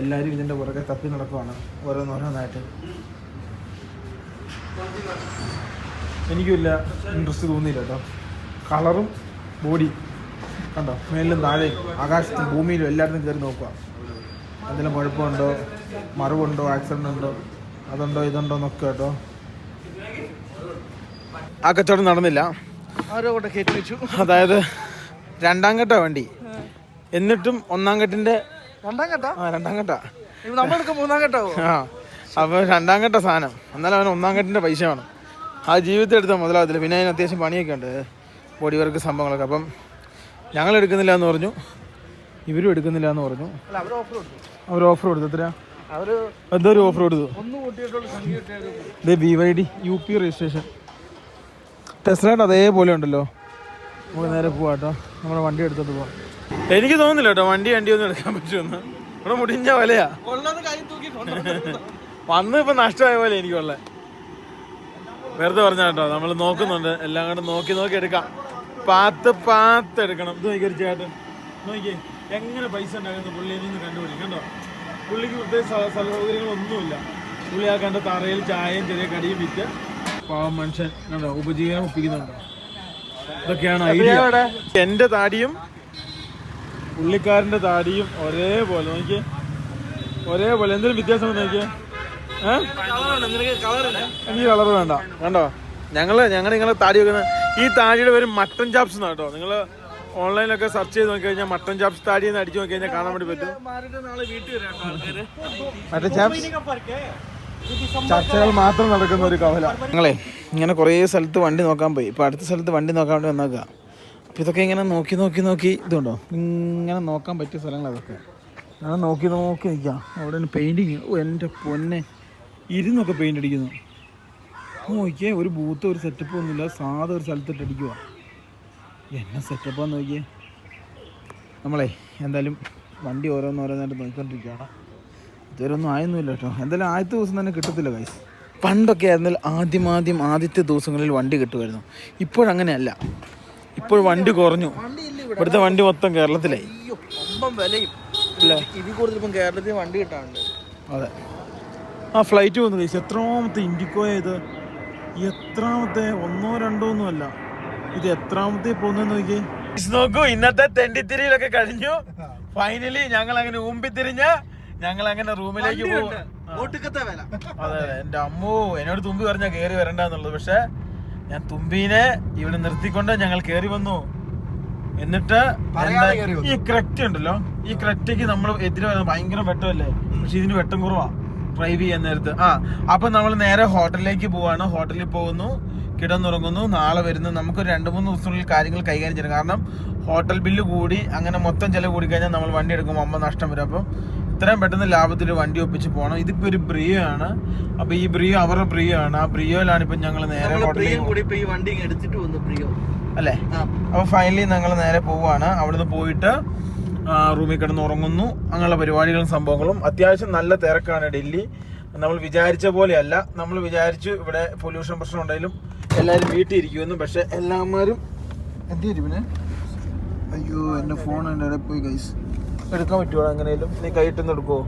എല്ലാവരും ഇതിൻ്റെ പുറകെ തപ്പി നടക്കുവാണ് ഓരോന്നോരോന്നായിട്ട്. എനിക്കില്ല ഇൻട്രസ്റ്റ് തോന്നിയില്ല കേട്ടോ. കളറും ബോഡി കണ്ടോ, മേലിലും താഴെയും ആകാശത്തും ഭൂമിയിലും എല്ലായിടത്തും കയറി നോക്കുക. എന്തെങ്കിലും കുഴപ്പമുണ്ടോ, മറിവുണ്ടോ, ആക്സിഡൻ്റ് ഉണ്ടോ, അതുണ്ടോ ഇതുണ്ടോ എന്നൊക്കെ കേട്ടോ. ആ കച്ചവടം നടന്നില്ല. അതായത് 2ാം ഘട്ട വണ്ടി, എന്നിട്ടും 1ാം ഘട്ടിൻ്റെ 2ാം ഘട്ട. അപ്പോൾ 2ാം ഘട്ട സാധനം, എന്നാലും അവന് 1ാം ഘട്ടിൻ്റെ പൈസ വേണം. ആ ജീവിതത്തിൽ എടുത്താൽ മുതലാകത്തില്ല. പിന്നെ അതിന് അത്യാവശ്യം പണിയൊക്കെ ഉണ്ട്, ബോഡി വർക്ക് സംഭവങ്ങളൊക്കെ. അപ്പം ഞങ്ങൾ എടുക്കുന്നില്ല എന്ന് പറഞ്ഞു, ഇവരും എടുക്കുന്നില്ല എന്ന് പറഞ്ഞു. അവർ ഓഫർ കൊടുത്തു. എത്രയാ? എന്തോ ഒരു ഓഫർ കൊടുത്തു. ഇത് BYD UP രജിസ്ട്രേഷൻ ടെസ്ലയുടെ അതേപോലെ ഉണ്ടല്ലോ. നമുക്ക് നേരെ പോവാം കേട്ടോ, നമ്മുടെ വണ്ടി എടുത്തോട്ട് പോവാം. എനിക്ക് തോന്നുന്നില്ല കേട്ടോ വണ്ടി ഒന്നും എടുക്കാൻ പറ്റുമെന്ന്. ഇവിടെ മുടിഞ്ഞ വിലയാ. വന്ന് ഇപ്പം നഷ്ടമായ പോലെ എനിക്കുള്ള. വെറുതെ പറഞ്ഞ കേട്ടോ, നമ്മൾ നോക്കുന്നുണ്ട്. എല്ലാം കൂടെ നോക്കി എടുക്കാം. പാത്ത് എടുക്കണം. ഇത് നോക്കിയൊരു ചേട്ടൻ നോക്കിയേ എങ്ങനെ പൈസ ഉണ്ടാകുന്ന പുള്ളിയിൽ നിന്ന് കണ്ടുപിടിക്കും കണ്ടോ. പുള്ളിക്ക് പ്രത്യേക സൗകര്യങ്ങളൊന്നുമില്ല. പുള്ളി ആ കണ്ട തറയിൽ ചായയും ചെറിയ കടിയും വിറ്റ് പാവം മനുഷ്യൻ കണ്ടോ ഉപജീവനം ഒപ്പിക്കുന്നുണ്ടോ. ഇതൊക്കെയാണ് ഐഡിയ. എൻ്റെ താടിയും പുള്ളിക്കാരൻ്റെ താടിയും ഒരേപോലെ. നോക്കിയേ, ഒരേപോലെ. എന്തെങ്കിലും വ്യത്യാസം നോക്കിയേ. എനിക്ക് കളർ വേണ്ട. കണ്ടോ, ഞങ്ങൾ നിങ്ങളെ താടി വെക്കുന്ന ഈ താടിയുടെ പേര് മട്ടൻ ചാപ്സ് എന്നാണ് കേട്ടോ. നിങ്ങൾ ഓൺലൈനിലൊക്കെ സെർച്ച് ചെയ്ത് നോക്കി കഴിഞ്ഞാൽ മട്ടൻ ചാപ്സ് താടി എന്ന് അടിച്ചു നോക്കി കഴിഞ്ഞാൽ കാണാൻ വേണ്ടി പറ്റും. മട്ടൻ ചാപ്സ് ചർച്ചകൾ മാത്രം നടക്കുന്ന ഒരു കവല. ഞങ്ങളെ ഇങ്ങനെ കുറേ സ്ഥലത്ത് വണ്ടി നോക്കാൻ പോയി. ഇപ്പോൾ അടുത്ത സ്ഥലത്ത് വണ്ടി നോക്കാൻ വേണ്ടി വന്നേക്കുക. അപ്പോൾ ഇതൊക്കെ ഇങ്ങനെ നോക്കി ഇതുണ്ടോ, ഇങ്ങനെ നോക്കാൻ പറ്റിയ സ്ഥലങ്ങൾ അതൊക്കെ. ഞാൻ നോക്കി നിൽക്കാം. അവിടെ പെയിൻറ്റിങ്, എൻ്റെ പൊന്നെ, ഇരുന്നൊക്കെ പെയിൻ്റ് അടിക്കുന്നു. നോക്കിയേ, ഒരു ബൂത്ത് ഒരു സെറ്റപ്പ് ഒന്നുമില്ല, സാധാ ഒരു സ്ഥലത്തിട്ട് അടിക്കുക. എന്നെ സെറ്റപ്പാന്ന് നോക്കിയേ. നമ്മളെ എന്തായാലും വണ്ടി ഓരോന്നായിട്ട് നോക്കിക്കൊണ്ടിരിക്കുകയാണ്. ഇതുവരെ ഒന്നും ആയൊന്നുമില്ല കേട്ടോ. എന്തായാലും ആദ്യത്തെ ദിവസം തന്നെ കിട്ടത്തില്ല ഗൈസ്. പണ്ടൊക്കെ ആയിരുന്നാൽ ആദ്യത്തെ ദിവസങ്ങളിൽ വണ്ടി കിട്ടുമായിരുന്നു. ഇപ്പോഴങ്ങനെയല്ല. ഇപ്പോൾ വണ്ടി കുറഞ്ഞു. ഇവിടുത്തെ വണ്ടി മൊത്തം കേരളത്തിലായി. കേരളത്തിൽ വണ്ടി കിട്ടാറുണ്ട്. അതെ, ആ ഫ്ലൈറ്റ് വന്നു ഗൈസ്. എത്രാമത്തെ ഇൻഡിക്കോയാ ഇത്? എത്രാമത്തെ? 1 2 ഒന്നുമല്ല, ഇത് എത്രാമത്തെ പോകുന്നെന്ന് നോക്കിയേ. നോക്കൂ, ഇന്നത്തെ തെണ്ടിത്തിരിയിലൊക്കെ കഴിഞ്ഞു. ഫൈനലി ഞങ്ങൾ അങ്ങനെ ഊമ്പിത്തിരിഞ്ഞ് ഞങ്ങൾ അങ്ങനെ റൂമിലേക്ക് പോകും. അതെ, എൻ്റെ അമ്മോ, എന്നോട് തുമ്പി പറഞ്ഞാൽ കയറി വരണ്ടെന്നുള്ളത്. പക്ഷെ ഞാൻ തുമ്പീനെ ഇവിടെ നിർത്തിക്കൊണ്ട് ഞങ്ങൾ കയറി വന്നു. എന്നിട്ട് ഈ ക്രെറ്റ ഉണ്ടല്ലോ, ഈ ക്രെറ്റയ്ക്ക് നമ്മൾ എതിരെ വരുന്നത് ഭയങ്കര വെട്ടമല്ലേ. പക്ഷെ ഇതിന് വെട്ടം കുറവാ ഡ്രൈവ് ചെയ്യാൻ നേരത്ത്. അപ്പൊ നമ്മൾ നേരെ ഹോട്ടലിലേക്ക് പോവാണ്. ഹോട്ടലിൽ പോകുന്നു, കിടന്നുറങ്ങുന്നു. നാളെ വരുന്നു. നമുക്കൊരു 2-3 ദിവസത്തിനുള്ളിൽ കാര്യങ്ങൾ കൈകാര്യം ചെയ്യണം. കാരണം ഹോട്ടൽ ബില്ല് കൂടി അങ്ങനെ മൊത്തം ചിലവ് കൂടി കഴിഞ്ഞാൽ നമ്മൾ വണ്ടി എടുക്കുമ്പോൾ 50 നഷ്ടം വരും. അപ്പം ഇത്രയും പെട്ടെന്ന് ലാഭത്തിൽ വണ്ടി ഒപ്പിച്ച് പോകണം. ഇതിപ്പോൾ ഒരു ബ്രിയോ ആണ്. അപ്പോൾ ഈ ബ്രിയോ അവരുടെ ബ്രിയോ ആണ്. ആ ബ്രിയോയിലാണ് ഇപ്പം ഞങ്ങൾ നേരെ അല്ലേ. അപ്പോൾ ഫൈനലി ഞങ്ങൾ നേരെ പോവുകയാണ്. അവിടുന്ന് പോയിട്ട് റൂമിൽ കിടന്ന് ഉറങ്ങുന്നു. അങ്ങനെയുള്ള പരിപാടികളും സംഭവങ്ങളും. അത്യാവശ്യം നല്ല തിരക്കാണ് ഡൽഹി. നമ്മൾ വിചാരിച്ച പോലെയല്ല. നമ്മൾ വിചാരിച്ചു ഇവിടെ പൊല്യൂഷൻ പ്രശ്നം ഉണ്ടെങ്കിലും എല്ലാവരും വീട്ടിൽ ഇരിക്കുമെന്ന്. പക്ഷെ എല്ലാവരും എന്ത് ചെയ്യും പിന്നെ അയ്യോ എൻ്റെ ഫോൺ എൻ്റെ ഇടയിൽ പോയി ഗൈസ്. എടുക്കാൻ പറ്റുമോ എങ്ങനെയും? നീ കൈയിട്ടൊന്ന് എടുക്കുമോ?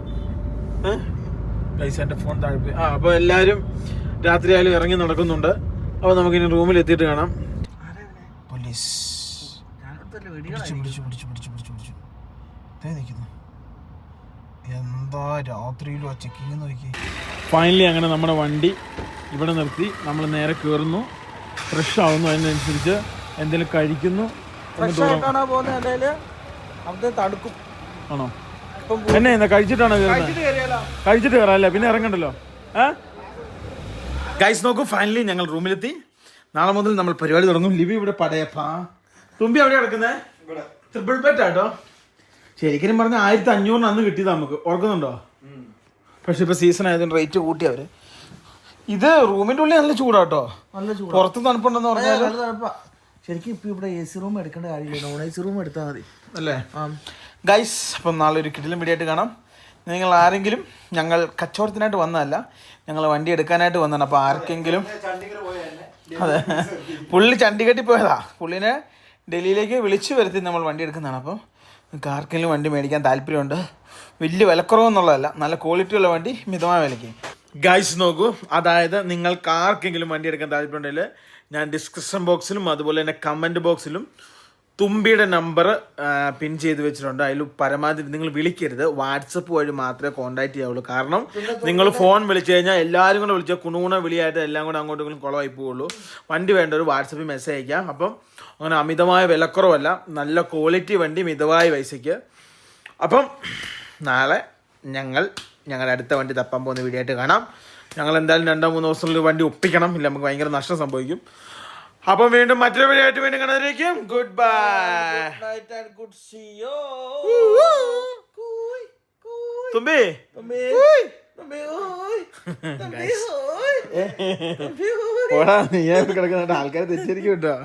ഗൈസ് എൻ്റെ ഫോൺ താഴെ പോയി. അപ്പോൾ എല്ലാവരും രാത്രി ആയാലും ഇറങ്ങി നടക്കുന്നുണ്ട്. അപ്പോൾ നമുക്കിനി റൂമിൽ എത്തിയിട്ട് കാണാം. പോലീസ് പിടിച്ചു നിൽക്കുന്നു. എന്താ രാത്രിയിലും ആ ചെക്കിങ് നോക്കി. ഫൈനലി അങ്ങനെ നമ്മുടെ വണ്ടി ഇവിടെ നിർത്തി. നമ്മൾ നേരെ കയറുന്നു, ഫ്രഷ് ആവുന്നു, അതിനനുസരിച്ച് എന്തെങ്കിലും കഴിക്കുന്നു. തണുക്കും ആണോ? എന്നെ എന്താ കഴിച്ചിട്ടാണോ കയറുന്നത്? കഴിച്ചിട്ട് കയറാല്ലേ, പിന്നെ ഇറങ്ങണ്ടല്ലോ. ഗൈസ് നോക്കൂ, ഫൈനലി ഞങ്ങൾ റൂമിലെത്തി. നാളെ മുതൽ നമ്മൾ പരിപാടി തുടങ്ങും. ലിവി ഇവിടെ പടയപ്പാ. തുമ്പി എവിടെ കിടക്കുന്നേ? ട്രിപ്പിൾ ബെറ്റ് ആട്ടോ. ശരിക്കും പറഞ്ഞ 1500 അന്ന് കിട്ടിയതാ നമുക്ക്, ഓർക്കുന്നുണ്ടോ? പക്ഷെ ഇപ്പൊ സീസൺ ആയതുകൊണ്ട് റേറ്റ് കൂട്ടി അവര്. ഇത് റൂമിന്റെ ഉള്ളിൽ നല്ല ചൂടാട്ടോ, നല്ല ചൂട്. പുറത്ത് തണുപ്പുണ്ടെന്ന് പറഞ്ഞാൽ ശരിക്കും ഇപ്പൊ ഇവിടെ AC റൂം എടുക്കേണ്ട കാര്യമില്ല, നോൺ AC റൂം എടുത്താൽ മതി അല്ലേ? ഗൈസ്, അപ്പം നാളെ ഒരു കിടിലം വീഡിയോ ആയിട്ട് കാണാം. നിങ്ങൾ ആരെങ്കിലും, ഞങ്ങൾ കച്ചവടത്തിനായിട്ട് വന്നതല്ല, ഞങ്ങൾ വണ്ടി എടുക്കാനായിട്ട് വന്നതാണ്. അപ്പോൾ ആർക്കെങ്കിലും, അതെ, പുള്ളി ചണ്ഡീഗഡിൽ പോയതാ, പുള്ളിനെ ഡൽഹിയിലേക്ക് വിളിച്ചു വരുത്തി നമ്മൾ വണ്ടി എടുക്കുന്നതാണ്. അപ്പം നിങ്ങൾക്ക് ആർക്കെങ്കിലും വണ്ടി മേടിക്കാൻ താല്പര്യമുണ്ട്, വലിയ വിലക്കുറവെന്നുള്ളതല്ല, നല്ല ക്വാളിറ്റിയുള്ള വണ്ടി മിതമായ വിലയ്ക്ക്. ഗൈസ് നോക്കൂ, അതായത് നിങ്ങൾക്ക് ആർക്കെങ്കിലും വണ്ടി എടുക്കാൻ താല്പര്യമുണ്ടെങ്കിൽ ഞാൻ ഡിസ്ക്രിപ്ഷൻ ബോക്സിലും അതുപോലെ തന്നെ കമൻറ്റ് ബോക്സിലും തുമ്പിയുടെ നമ്പർ പിൻ ചെയ്ത് വെച്ചിട്ടുണ്ട്. അതിൽ പരമാവധി നിങ്ങൾ വിളിക്കരുത്, വാട്സപ്പ് വഴി മാത്രമേ കോൺടാക്ട് ചെയ്യാവുള്ളൂ. കാരണം നിങ്ങൾ ഫോൺ വിളിച്ചു കഴിഞ്ഞാൽ എല്ലാവരും കൂടെ വിളിച്ചാൽ കുണുകുണ വിളിയായിട്ട് എല്ലാം കൂടെ അങ്ങോട്ടും ഇങ്ങോട്ടും കുളമായി പോവുള്ളൂ. വണ്ടി വേണ്ട ഒരു വാട്സപ്പിൽ മെസ്സേജ് അയക്കാം. അപ്പം അങ്ങനെ അമിതമായ വിലക്കുറവല്ല, നല്ല ക്വാളിറ്റി വണ്ടി മിതമായ പൈസയ്ക്ക്. അപ്പം നാളെ ഞങ്ങളുടെ അടുത്ത വണ്ടി തപ്പാൻ പോകുന്ന വീഡിയോ ആയിട്ട് കാണാം. ഞങ്ങൾ എന്തായാലും 2-3 ദിവസത്തിനുള്ളിൽ വണ്ടി ഒപ്പിക്കണം, ഇല്ല നമുക്ക് ഭയങ്കര നഷ്ടം സംഭവിക്കും. അപ്പം വീണ്ടും മറ്റൊരു വീഡിയോ ആയിട്ട് വീണ്ടും കാണാതിരിക്കും. Good bye. തുമ്പി ഓടാ, നീ കിടക്കുന്നുണ്ട്, ആൾക്കാരെ തെറ്റിരിക്കും കേട്ടോ.